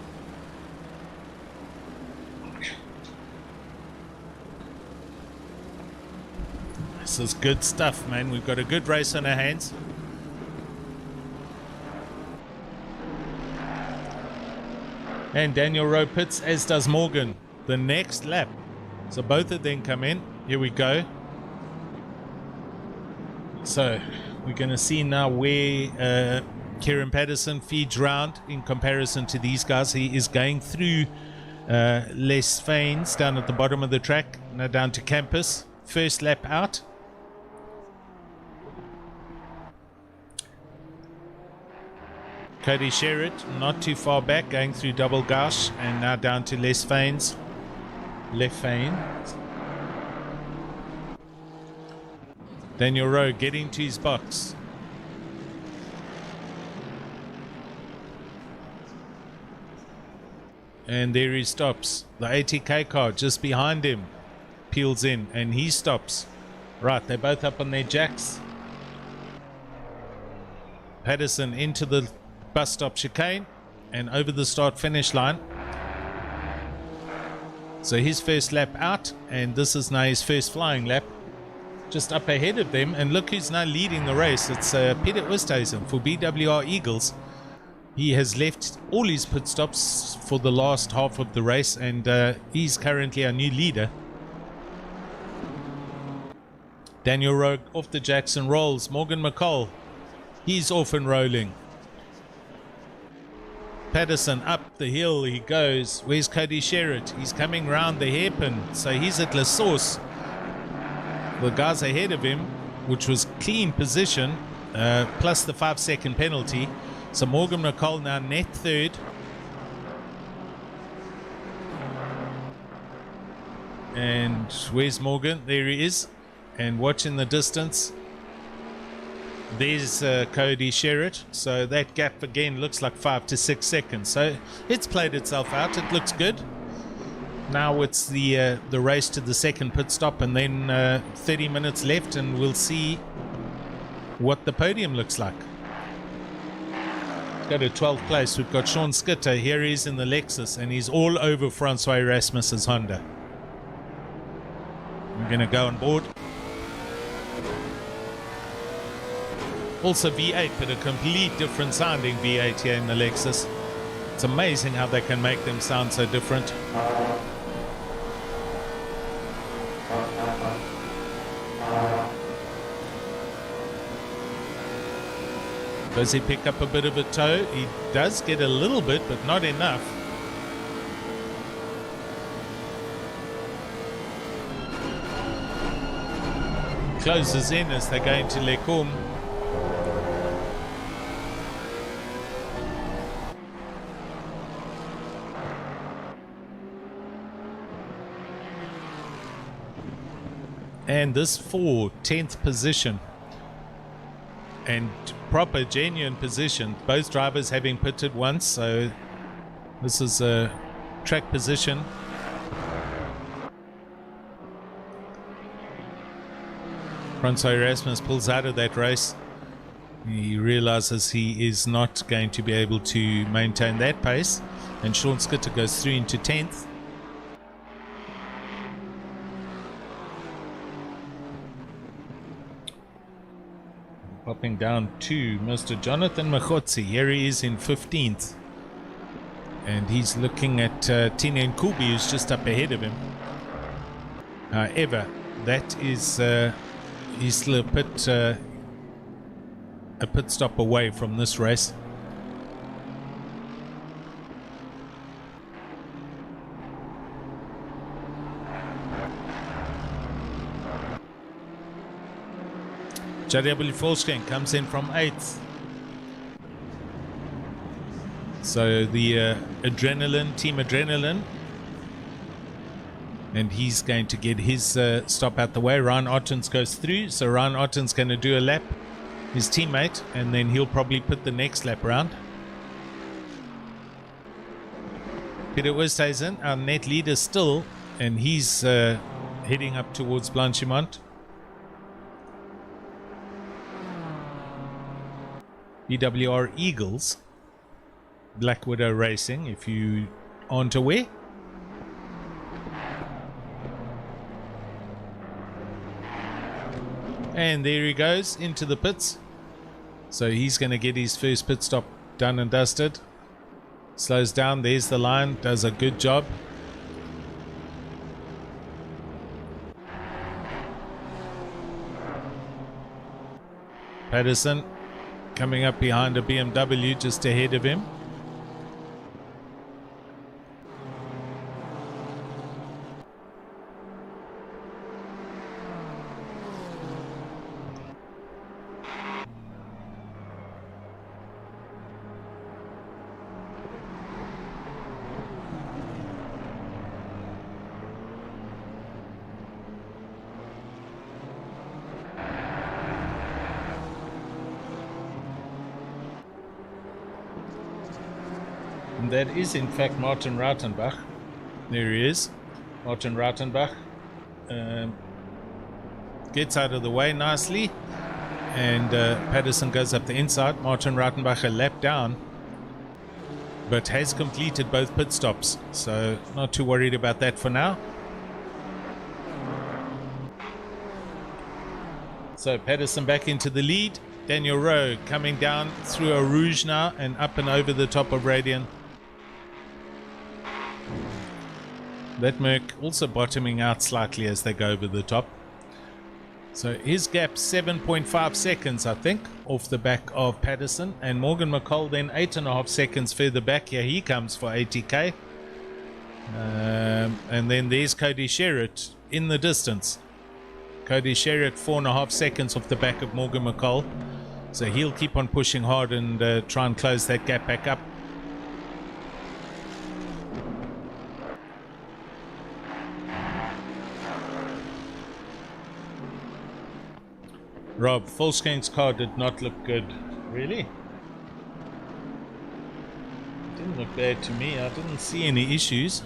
This is good stuff, man. We've got a good race on our hands. And Daniel Rowe pits, as does Morgan, the next lap. So both of them come in. Here we go. So we're going to see now where Kieran Patterson feeds round in comparison to these guys. He is going through Les Fanes down at the bottom of the track. Now down to campus. First lap out. Cody Sherritt not too far back, going through Double Gauche, and now down to Les Fanes. Left Fane. Daniel Rowe getting to his box. And there he stops. The ATK car just behind him peels in, and he stops. Right, they're both up on their jacks. Patterson into the bus stop chicane and over the start finish line. So his first lap out, and this is now his first flying lap, just up ahead of them. And look who's now leading the race. It's Peter Oosthuizen for BWR Eagles. He has left all his pit stops for the last half of the race, and he's currently our new leader. Daniel Rowe off the Jackson rolls. Morgan McCall, he's off and rolling. Patterson up the hill he goes. Where's Cody Sherritt? He's coming round the hairpin, so he's at La Source. The guys ahead of him, which was clean position, plus the 5-second penalty. So Morgan McCall now net third. And where's Morgan? There he is. And watch in the distance. There's Cody Sherritt. So that gap again looks like 5 to 6 seconds. So it's played itself out. It looks good. Now it's the race to the second pit stop, and then 30 minutes left, and we'll see what the podium looks like. Go to 12th place. We've got Sean Skitter. Here he is in the Lexus, and he's all over Francois Erasmus's Honda. I'm going to go on board. Also V8, but a complete different sounding V8 here in the Lexus. It's amazing how they can make them sound so different. Does he pick up a bit of a toe? He does get a little bit, but not enough. Closes in as they go into Lecombe. And this for 10th position. And proper, genuine position. Both drivers having pitted once, so this is a track position. Francois Erasmus pulls out of that race. He realizes he is not going to be able to maintain that pace, and Sean Skitter goes through into 10th. Popping down to Mr. Jonathan Machotsi. Here he is in 15th. And he's looking at Tine Nkubi, who's just up ahead of him. However, that is he's still a pit stop away from this race. JW Volkswagen comes in from 8th. So the Team Adrenaline. And he's going to get his stop out the way. Ryan Ottens goes through. So Ryan Ottens going to do a lap, his teammate, and then he'll probably put the next lap round. Peter Westhuizen, our net leader still, and he's heading up towards Blanchimont. BWR Eagles, Black Widow Racing, if you aren't aware. And there he goes into the pits. So he's going to get his first pit stop done and dusted. Slows down, there's the line, does a good job. Patterson coming up behind a BMW just ahead of him. And that is in fact Martin Rautenbach. There he is, Martin Rautenbach. Gets out of the way nicely, and Patterson goes up the inside. Martin Rautenbach a lap down, but has completed both pit stops, so not too worried about that for now. So Patterson back into the lead. Daniel Rowe coming down through a Rouge now and up and over the top of Radian. That Merc also bottoming out slightly as they go over the top. So his gap 7.5 seconds, I think, off the back of Patterson. And Morgan McCall then 8.5 seconds further back. Here he comes for 80k. And then there's Cody Sherritt in the distance. Cody Sherritt 4.5 seconds off the back of Morgan McCall. So he'll keep on pushing hard and try and close that gap back up. Rob, Volkswagen's car did not look good. Really? Didn't look bad to me. I didn't see any issues.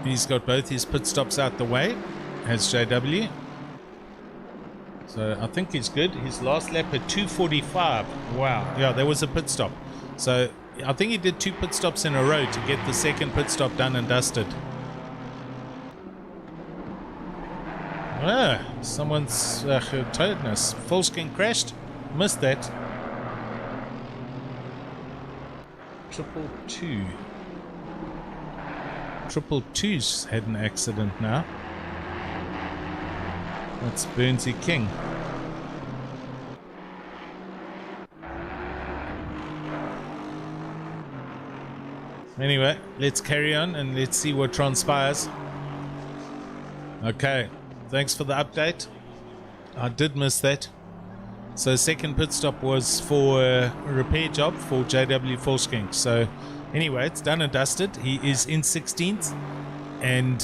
He's got both his pit stops out the way, has JW. So I think he's good. His last lap at 2:45. Wow. Yeah, there was a pit stop. So I think he did 2 pit stops in a row to get the second pit stop done and dusted. Ah, someone's told us. Volkswagen crashed. Missed that. 222. 222's had an accident now. That's Burnsy King. Anyway, let's carry on and let's see what transpires. Okay, thanks for the update. I did miss that. So second pit stop was for a repair job for JW Volkswagen. So anyway, it's done and dusted. He is in 16th and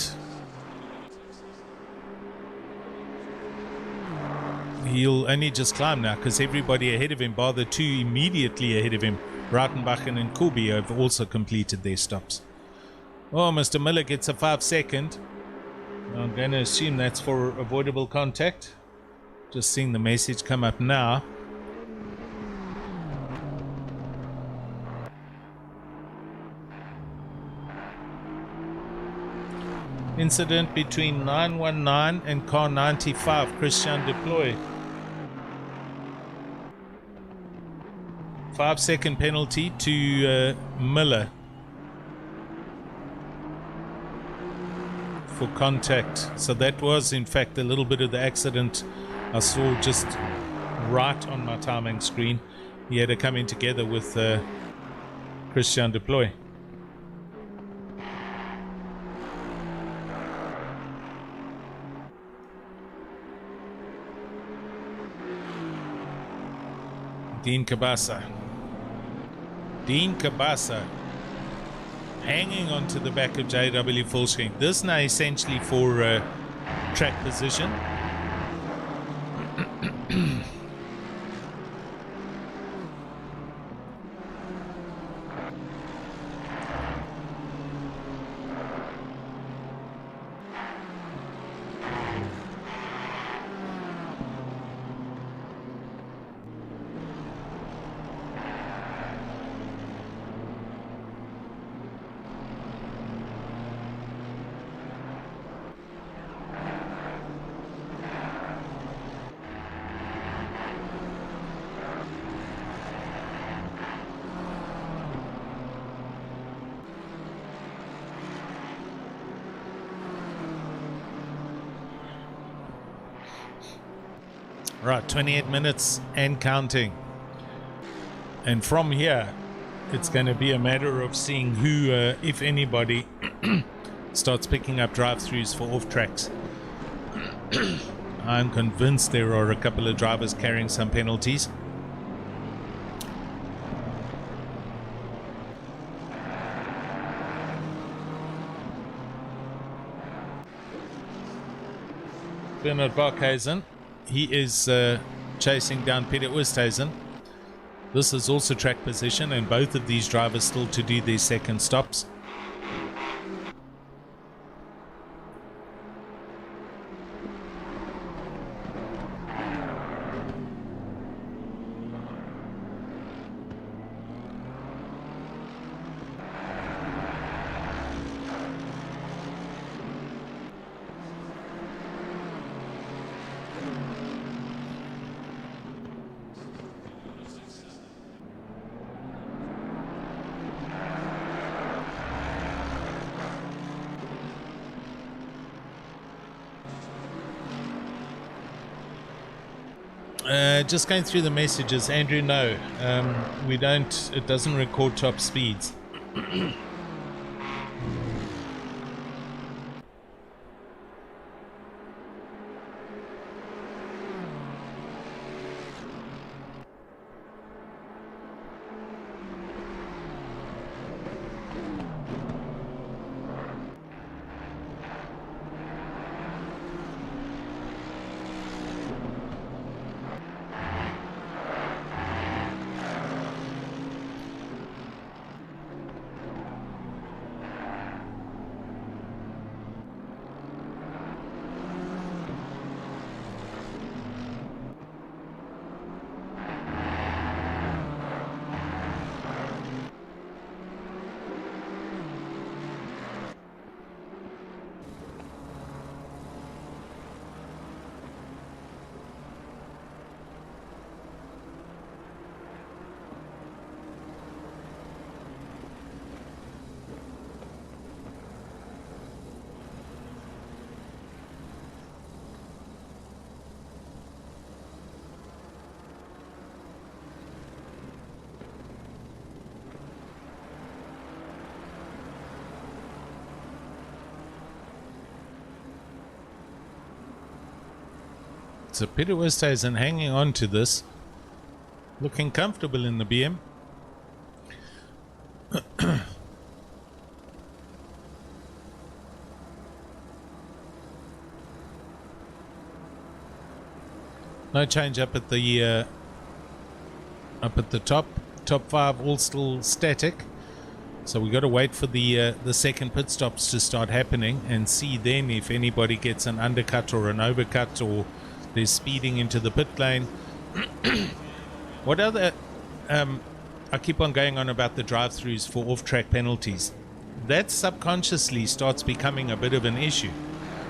he'll only just climb now because everybody ahead of him, bar the 2 immediately ahead of him, Rautenbachen and Kubi, have also completed their stops. Oh, Mr. Miller gets a 5-second. I'm going to assume that's for avoidable contact. Just seeing the message come up now. Incident between 919 and car 95, Christian Deploy. 5-second penalty to Miller for contact. So that was in fact a little bit of the accident I saw just right on my timing screen. He had to come in together with Christian Deploy. Dean Kabasa hanging on to the back of JW Volkswagen. This now essentially for track position. Right, 28 minutes and counting. And from here, it's going to be a matter of seeing who, if anybody, starts picking up drive-throughs for off-tracks. I'm convinced there are a couple of drivers carrying some penalties. Bernard Barkhuizen. He is chasing down Peter Oosthuizen. This is also track position, and both of these drivers still to do their second stops. Just going through the messages, Andrew, no, we don't, it doesn't record top speeds. So Peter Westhuizen hanging on to this, looking comfortable in the BM. No change up at the top. Top 5 all still static. So we got to wait for the second pit stops to start happening and see then if anybody gets an undercut or an overcut or they're speeding into the pit lane. What other... I keep on going on about the drive-throughs for off-track penalties. That subconsciously starts becoming a bit of an issue.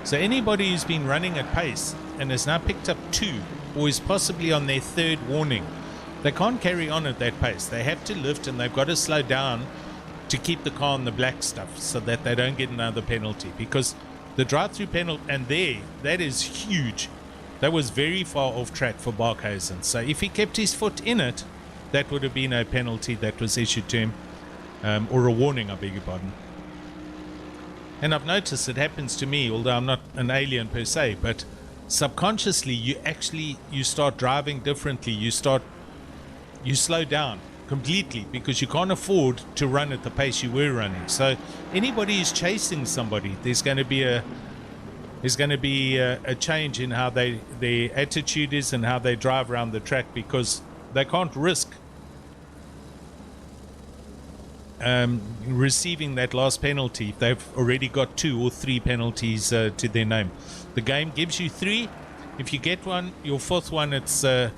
So anybody who's been running at pace and has now picked up 2 or is possibly on their 3rd warning, they can't carry on at that pace. They have to lift and they've got to slow down to keep the car on the black stuff so that they don't get another penalty, because the drive-through penalty, and that is huge. That was very far off track for Barkhuizen. So if he kept his foot in it, that would have been a penalty that was issued to him, or a warning, I beg your pardon. And I've noticed it happens to me, although I'm not an alien per se, but subconsciously you start driving differently. You slow down completely because you can't afford to run at the pace you were running. So anybody who's chasing somebody, there's going to be a change in how their attitude is and how they drive around the track, because they can't risk receiving that last penalty if they've already got 2 or 3 penalties to their name. The game gives you 3. If you get one, your 4th one, it's an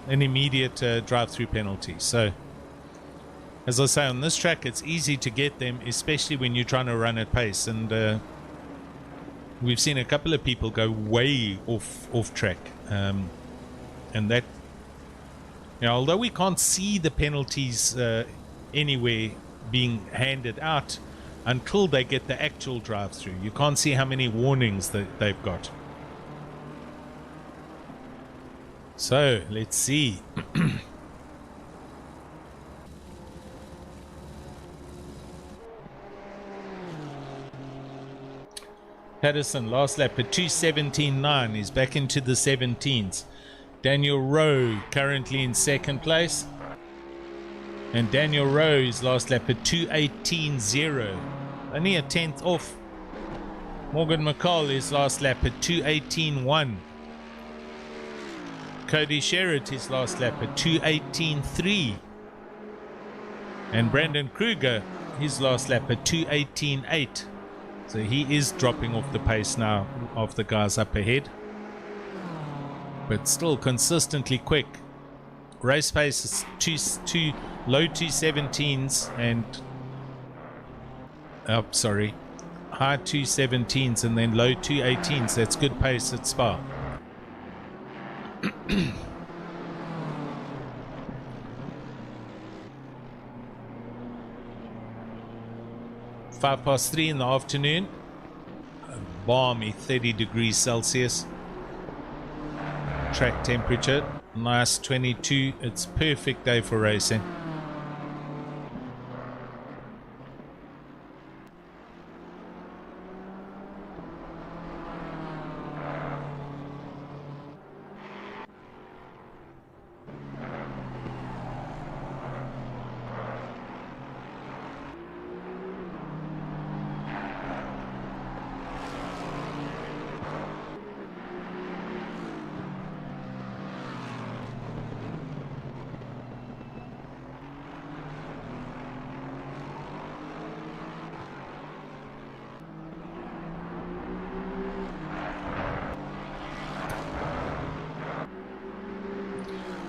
immediate drive-through penalty. So as I say, on this track it's easy to get them, especially when you're trying to run at pace, and we've seen a couple of people go way off track, and that, you know, although we can't see the penalties anywhere being handed out until they get the actual drive-through, you can't see how many warnings that they've got. So let's see. Patterson last lap at 2:17.9. He's back into the 17s. Daniel Rowe currently in 2nd place, and Daniel Rowe's last lap at 2:18.0, only a 10th off. Morgan McCall is last lap at 2:18.1. Cody Sherritt his last lap at 2:18.3, and Brandon Kruger his last lap at 2:18.8. So he is dropping off the pace now of the guys up ahead, but still consistently quick. Race pace is two low 2:17s and high 2:17s and then low 2:18s. That's good pace at Spa. 3:05 in the afternoon, a balmy 30 degrees Celsius, track temperature nice 22. It's perfect day for racing.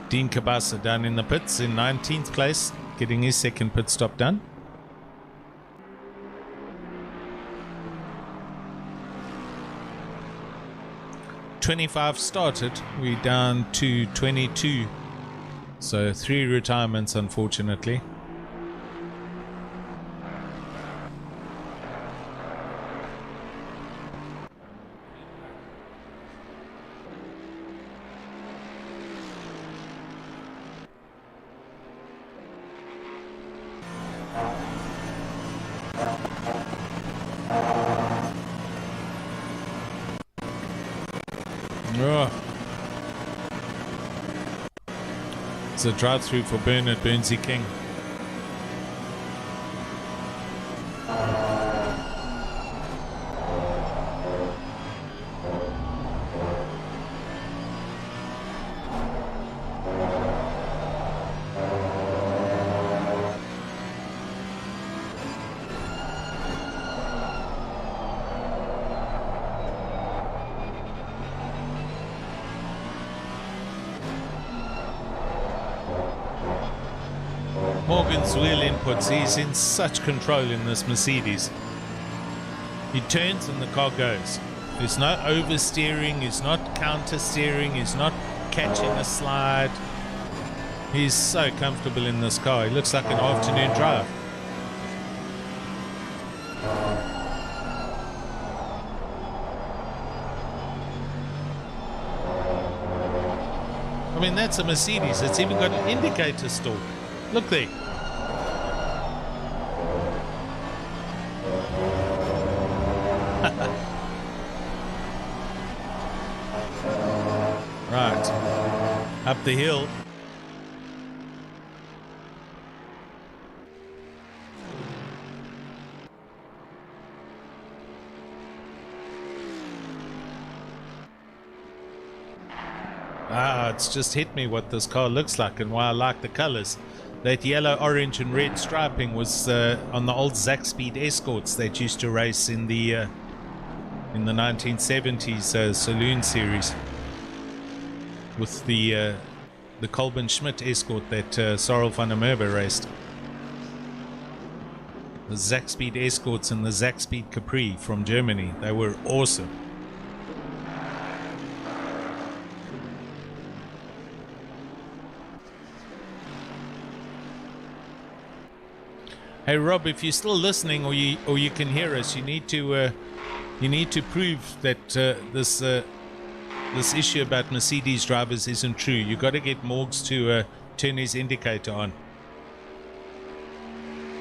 Dean Cabasa down in the pits in 19th place, getting his 2nd pit stop done. "25 started, we're down to 22, so 3 retirements unfortunately. It's a drive-through for Bernard Burnsy King. Morgan's wheel inputs, he's in such control in this Mercedes. He turns and the car goes. There's no oversteering, he's not counter steering, he's not catching a slide. He's so comfortable in this car. He looks like an afternoon drive. I mean, that's a Mercedes. It's even got an indicator stalk. Look there. Right. Up the hill. It's just hit me what this car looks like and why I like the colors. That yellow, orange and red striping was on the old Zaxpeed Escorts that used to race in the 1970s Saloon Series with the Kolben Schmidt Escort that Sorrel van der Merwe raced. The Zaxpeed Escorts and the Zaxpeed Capri from Germany. They were awesome. Hey Rob, if you're still listening or you can hear us, you need to prove that this issue about Mercedes drivers isn't true. You got to get Morgs to turn his indicator on.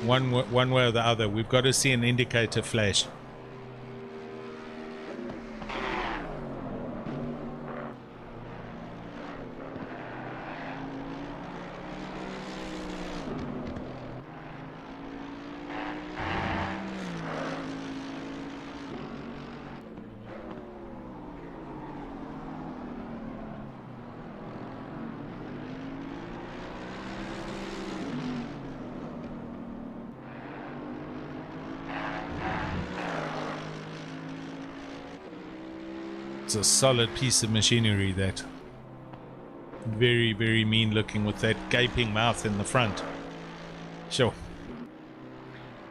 One way or the other, we've got to see an indicator flash. It's a solid piece of machinery, that. Very, very mean looking with that gaping mouth in the front. Sure.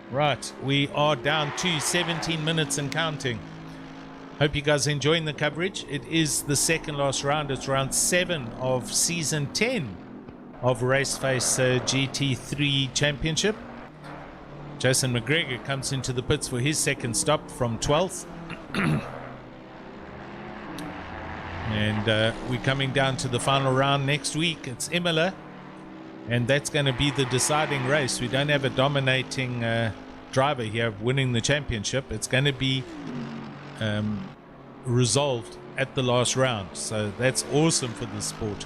Right, we are down to 17 minutes and counting. Hope you guys are enjoying the coverage. It is the second last round. It's round 7 of season 10 of Raceface GT3 Championship. Jason McGregor comes into the pits for his second stop from 12th. And we're coming down to the final round next week. It's Imola, and that's going to be the deciding race. We don't have a dominating driver here winning the championship. It's going to be resolved at the last round, so that's awesome for the sport.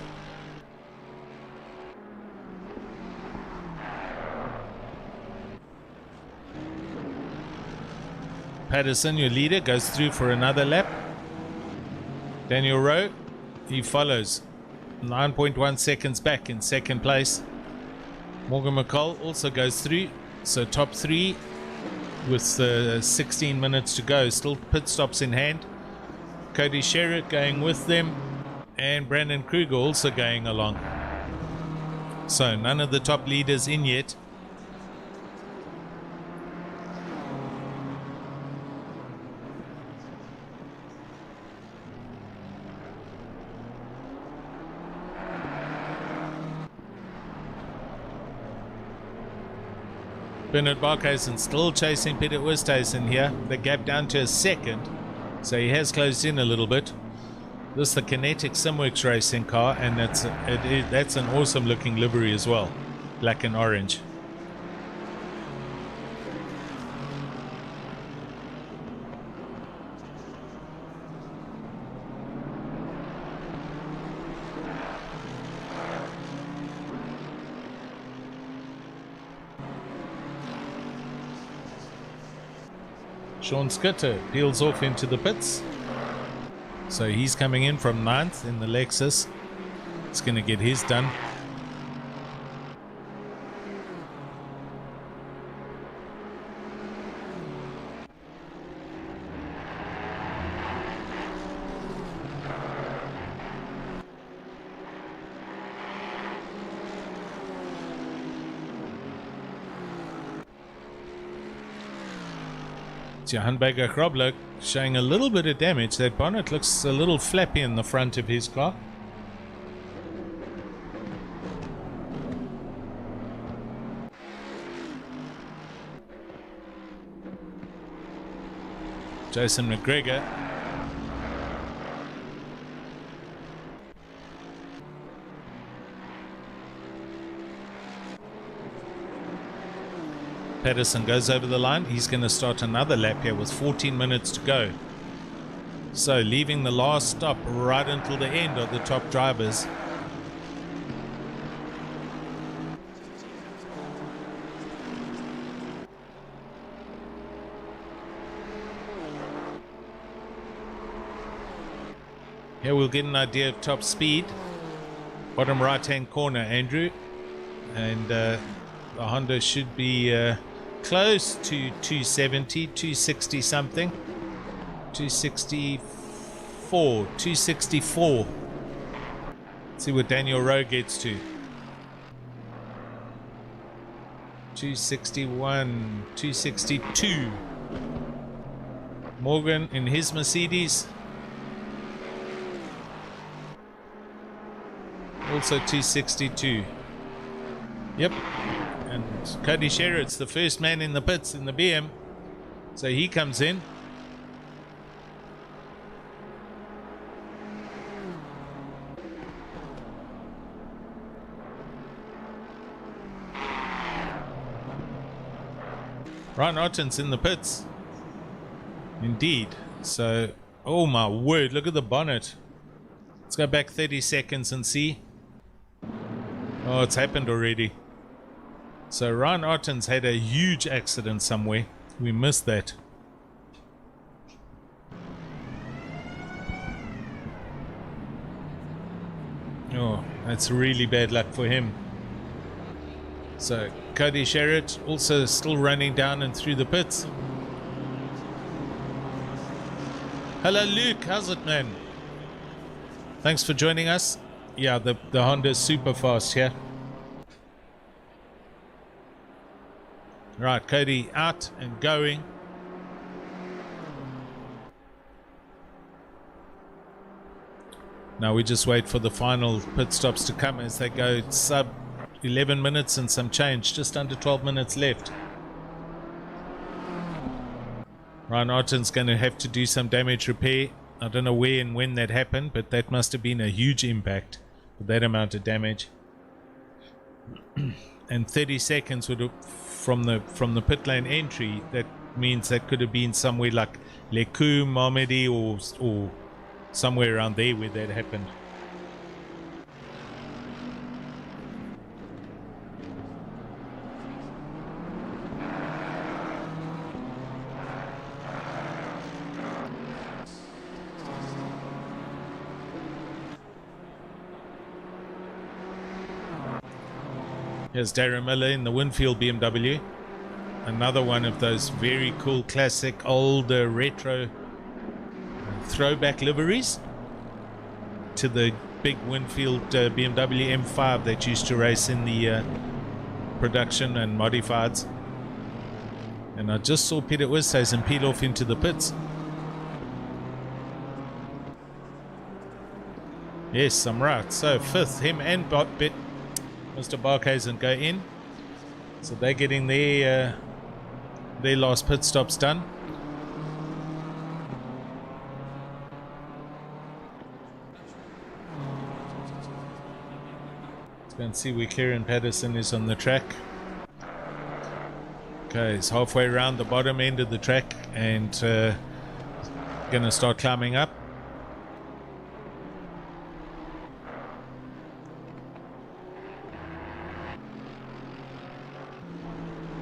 Patterson, your leader, goes through for another lap. Daniel Rowe, he follows 9.1 seconds back in second place. Morgan McCall also goes through, so top 3 with 16 minutes to go. Still pit stops in hand. Cody Sherritt going with them, and Brandon Kruger also going along. So none of the top leaders in yet. Bernard Barkhuizen still chasing Peter Oosthuizen here. The gap down to a second, so he has closed in a little bit. This is the Kinetic Simworks racing car, and that's an awesome looking livery as well, black and orange. Sean Skitter peels off into the pits. So he's coming in from 9th in the Lexus. He's going to get his done. Johan Berger Grobler showing a little bit of damage. That bonnet looks a little flappy in the front of his car. Jason McGregor. Pedersen goes over the line. He's going to start another lap here with 14 minutes to go. So leaving the last stop right until the end of the top drivers. Here we'll get an idea of top speed. Bottom right hand corner, Andrew. And the Honda should be close to 270, 260 something. 264. Let's see what Daniel Rowe gets to. 261, 262. Morgan in his Mercedes. Also 262. Yep. And Cody Sherritt's the first man in the pits in the BM. So he comes in. Ryan Otten's in the pits. Indeed. So, oh my word, look at the bonnet. Let's go back 30 seconds and see. Oh, it's happened already. So Ryan Otten's had a huge accident somewhere. We missed that. Oh, that's really bad luck for him. So Cody Sherritt also still running down and through the pits. Hello Luke, how's it, man? Thanks for joining us. Yeah, the Honda's super fast here. Right, Cody out and going. Now we just wait for the final pit stops to come as they go sub 11 minutes and some change. Just under 12 minutes left. Ryan Otten's going to have to do some damage repair. I don't know where and when that happened, but that must have been a huge impact with that amount of damage. And 30 seconds would have, from the pit lane entry, that means that could have been somewhere like Leku, Marmedy, or somewhere around there where that happened. Here's Darren Miller in the Winfield BMW. Another one of those very cool classic old retro throwback liveries to the big Winfield BMW M5 that used to race in the production and modifieds. And I just saw Peter Oosthuizen peel off into the pits. Yes, I'm right. So fifth, him and Mr. Barkhuizen go in. So they're getting their last pit stops done. Let's go and see where Kieran Patterson is on the track. Okay, he's halfway around the bottom end of the track and going to start climbing up.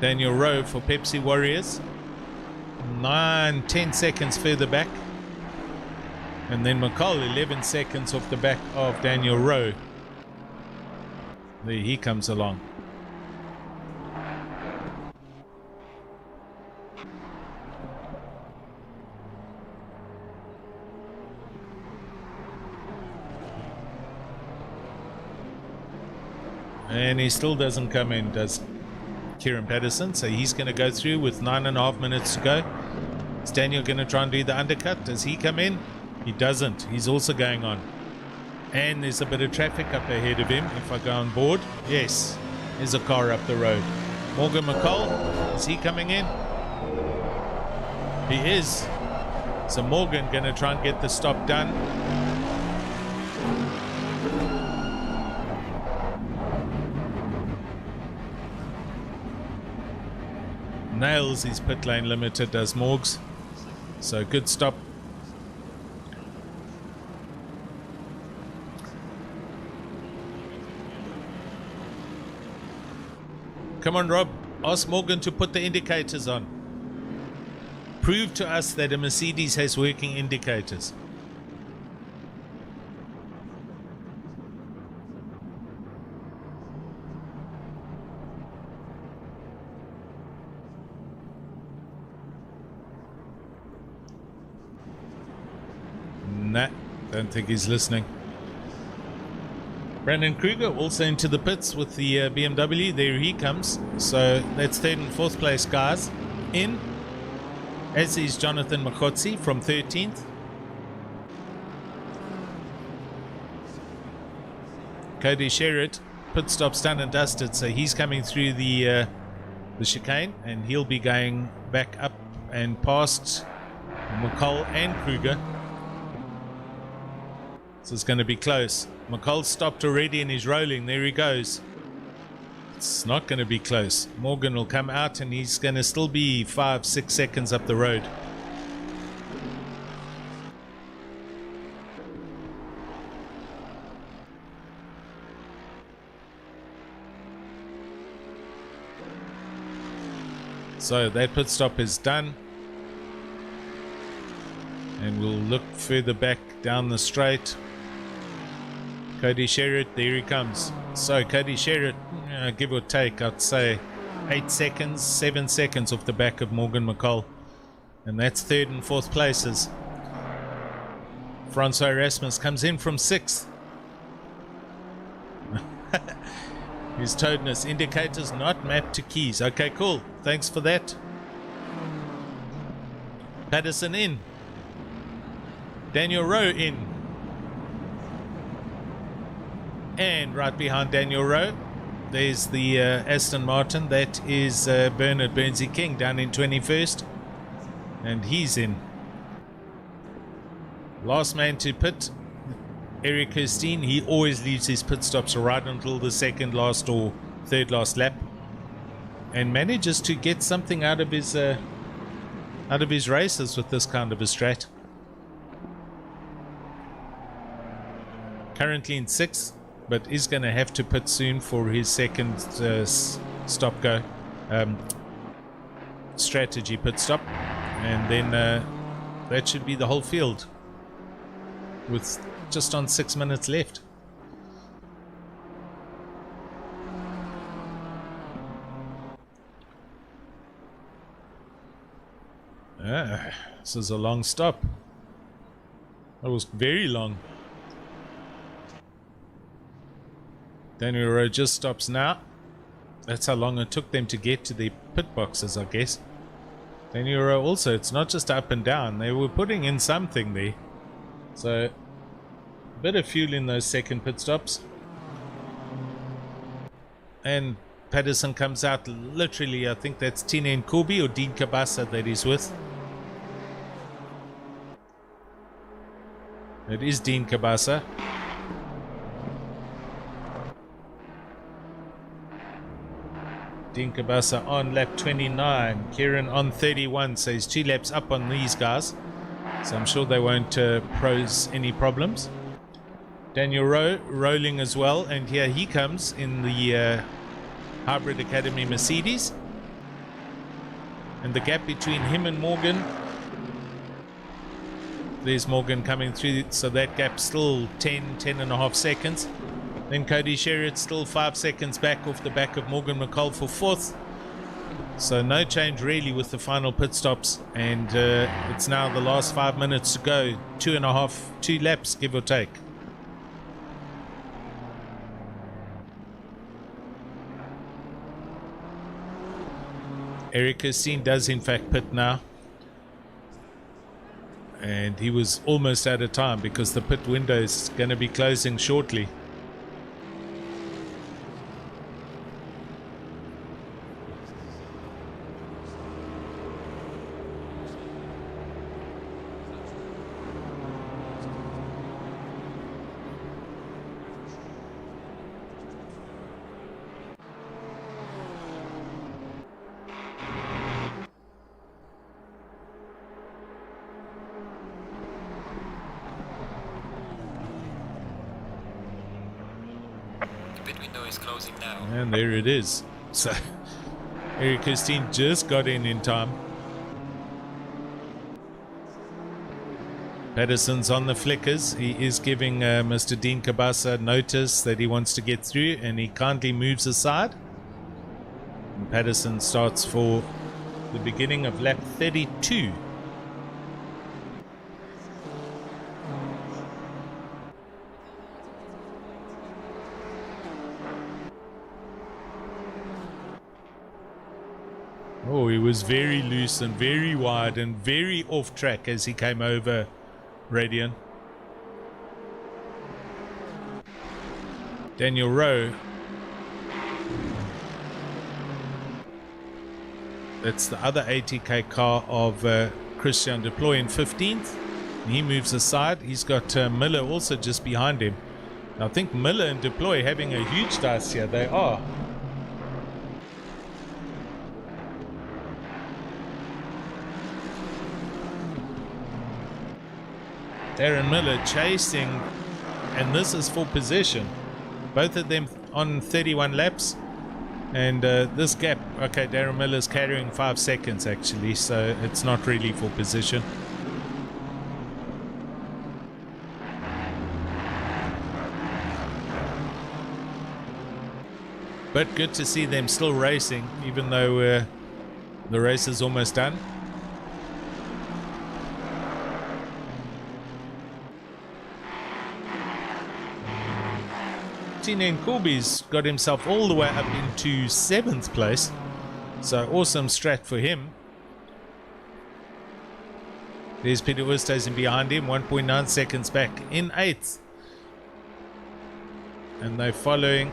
Daniel Rowe for Pepsi Warriors. 9-10 seconds further back. And then McCall 11 seconds off the back of Daniel Rowe. There he comes along. And he still doesn't come in, does Kieran Patterson. So he's going to go through with 9.5 minutes to go. Is Daniel going to try and do the undercut? Does he come in? He doesn't. He's also going on. And there's a bit of traffic up ahead of him. If I go on board, yes, there's a car up the road. Morgan McCall, is he coming in? He is. So Morgan going to try and get the stop done. Nails his pit lane limiter, does Morgs. So good stop. Come on, Rob. Ask Morgan to put the indicators on. Prove to us that a Mercedes has working indicators. Nah, don't think he's listening. Brandon Kruger also into the pits with the BMW. There he comes. So that's 3rd and 4th place guys in. As is Jonathan Makotsi from 13th. Cody Sherritt, pit stops done and dusted. So he's coming through the chicane and he'll be going back up and past McCall and Kruger. So it's going to be close. McCall stopped already and he's rolling. There he goes. It's not going to be close. Morgan will come out and he's going to still be 5-6 seconds up the road. So that pit stop is done. And we'll look further back down the straight. Cody Sherritt, there he comes. So Cody Sherritt, give or take, I'd say 8 seconds, 7 seconds off the back of Morgan McCall. And that's 3rd and 4th places. Francois Erasmus comes in from 6th. His toedness indicators not mapped to keys. Okay, cool. Thanks for that. Patterson in. Daniel Rowe in. And right behind Daniel Rowe, there's the Aston Martin. That is Bernard Burnsy King down in 21st. And he's in. Last man to pit, Eric Kirstein. He always leaves his pit stops right until the 2nd last or 3rd last lap. And manages to get something out of his races with this kind of a strat. Currently in 6th. But is going to have to pit soon for his 2nd stop go strategy pit stop, and then that should be the whole field with just on 6 minutes left. This is a long stop. That was very long. Daniel Rowe just stops now. That's how long it took them to get to the pit boxes, I guess. Daniel Rowe also, it's not just up and down. They were putting in something there. So, a bit of fuel in those 2nd pit stops. And Patterson comes out literally, I think that's Tina Nkobi or Dean Kabasa that he's with. It is Dean Kabasa. Dean Kabasa on lap 29, Kieran on 31, so he's 2 laps up on these guys, so I'm sure they won't pose any problems. Daniel Rowe rolling as well, and here he comes in the Hybrid Academy Mercedes, And the gap between him and Morgan, there's Morgan coming through, so that gap's still 10.5 seconds. Then Cody Sherritt still 5 seconds back off the back of Morgan McCall for 4th. So no change really with the final pit stops, and it's now the last 5 minutes to go. 2 laps, give or take. Eric Kirstein does in fact pit now. And he was almost out of time because the pit window is going to be closing shortly. And there it is. So Eric Kirstein just got in time. Patterson's on the flickers. He is giving Mr. Dean Kabasa notice that he wants to get through, and he kindly moves aside. And Patterson starts for the beginning of lap 32. Oh, he was very loose and very wide and very off track as he came over Radian. Daniel Rowe. That's the other ATK car of Christian Deploy in 15th. He moves aside. He's got Miller also just behind him. I think Miller and Deploy having a huge dice here. They are. Darren Miller chasing, and this is for position. Both of them on 31 laps, and this gap, okay, Darren Miller's carrying 5 seconds actually, so it's not really for position. But good to see them still racing, even though the race is almost done. And Corby's got himself all the way up into 7th place, so awesome strat for him. There's Peter Wisthuizen behind him, 1.9 seconds back in 8th, and they're following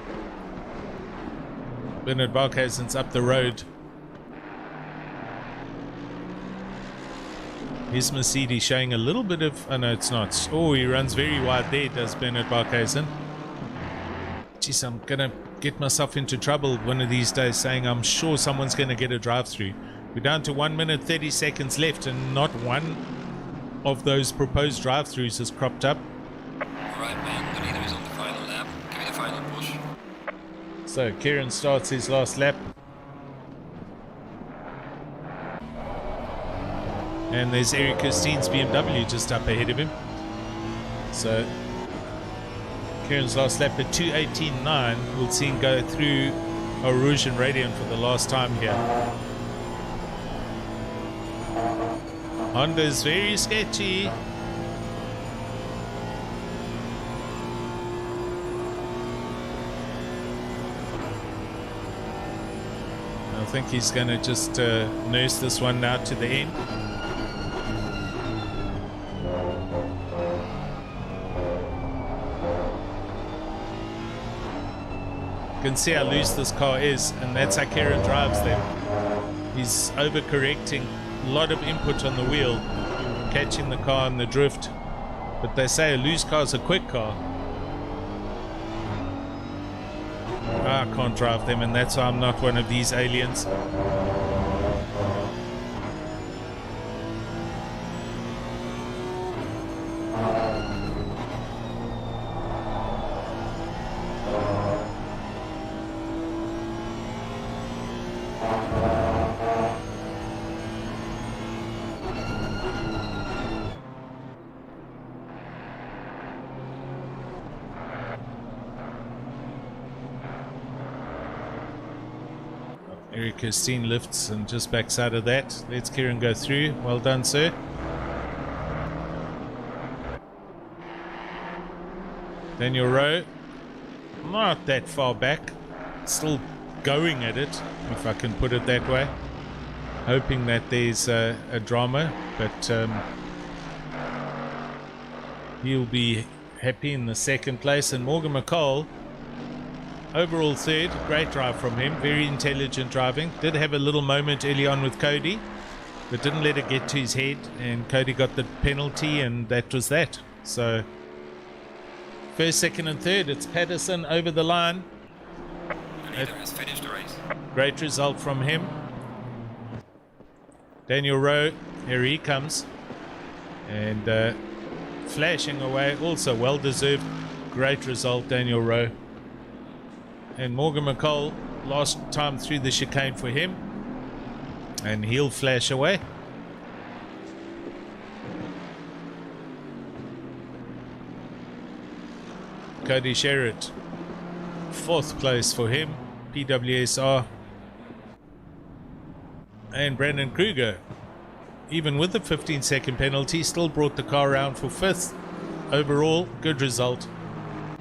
Bernard Barkhuizen's up the road. His Mercedes showing a little bit of, oh no it's not, oh he runs very wide there, does Bernard Barkhuizen. Jeez, I'm gonna get myself into trouble one of these days saying I'm sure someone's gonna get a drive through. We're down to 1 minute 30 seconds left, and not one of those proposed drive throughs has cropped up. Alright man, the leader is on the final lap. Give me the final push. So Kieran starts his last lap. And there's Eric Kirstein's BMW just up ahead of him. So Kieran's last lap at 2:18.9. We'll see him go through Rouge and Radiant for the last time here. Honda's very sketchy. I think he's going to just nurse this one now to the end. You can see how loose this car is, and that's how Kieran drives them. He's overcorrecting, a lot of input on the wheel, catching the car in the drift. But they say a loose car is a quick car. I can't drive them, and that's why I'm not one of these aliens. Eric Kirstein lifts and just backs out of that. Lets Kieran go through. Well done, sir. Daniel Rowe, not that far back. Still going at it, if I can put it that way. Hoping that there's a drama, but he'll be happy in the second place. And Morgan McCall, overall third. Great drive from him, very intelligent driving. Did have a little moment early on with Cody, but didn't let it get to his head, and Cody got the penalty, and that was that. So first, second and third, it's Patterson over the line. Leader has finished the race. Great result from him. Daniel Rowe, here he comes, and flashing away, also well deserved. Great result, Daniel Rowe. And Morgan McCall, last time through the chicane for him, and he'll flash away. Cody Sherritt, fourth place for him, PWSR. And Brandon Kruger, even with the 15-second penalty, still brought the car around for fifth. Overall, good result.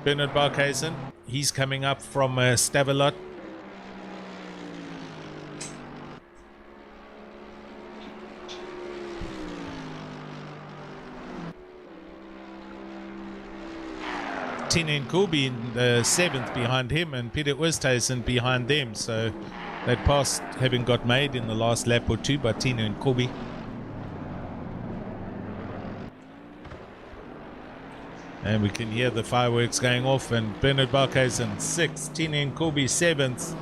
Bernard Barkhuizen, he's coming up from Stavelot. Tina Nkobi in the seventh behind him, and Peter Westhuizen behind them. So that pass having got made in the last lap or two by Tina Nkobi. And we can hear the fireworks going off, and Bernard Barkhuizen sixth, Tina Nkobi seventh.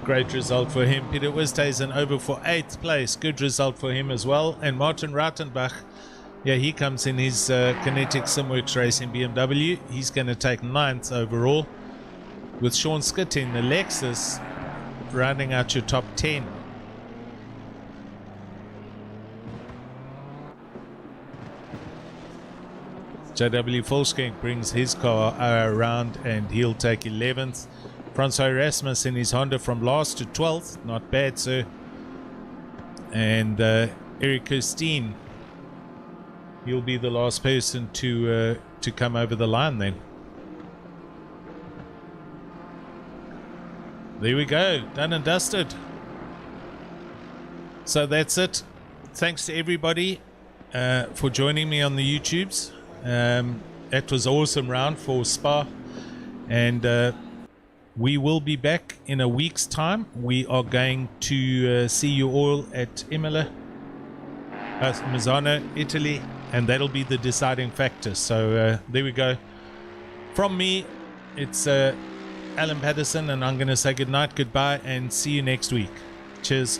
Great result for him. Peter Westhuizen over for eighth place. Good result for him as well. And Martin Rautenbach, yeah, he comes in his Kinetic Simworks Racing BMW. He's going to take ninth overall, with Sean Skitt in the Lexus rounding out your top 10. JW Volskenk brings his car around, and he'll take 11th. Francois Erasmus in his Honda from last to 12th. Not bad, sir. And Eric Kirstein, he'll be the last person to come over the line then. There we go, done and dusted. So that's it. Thanks to everybody for joining me on the YouTubes. That was an awesome round for Spa, and we will be back in a week's time. We are going to see you all at Imola, Misano, Italy, and that'll be the deciding factor. So there we go. From me, it's Alan Patterson, and I'm going to say good night, goodbye, and see you next week. Cheers.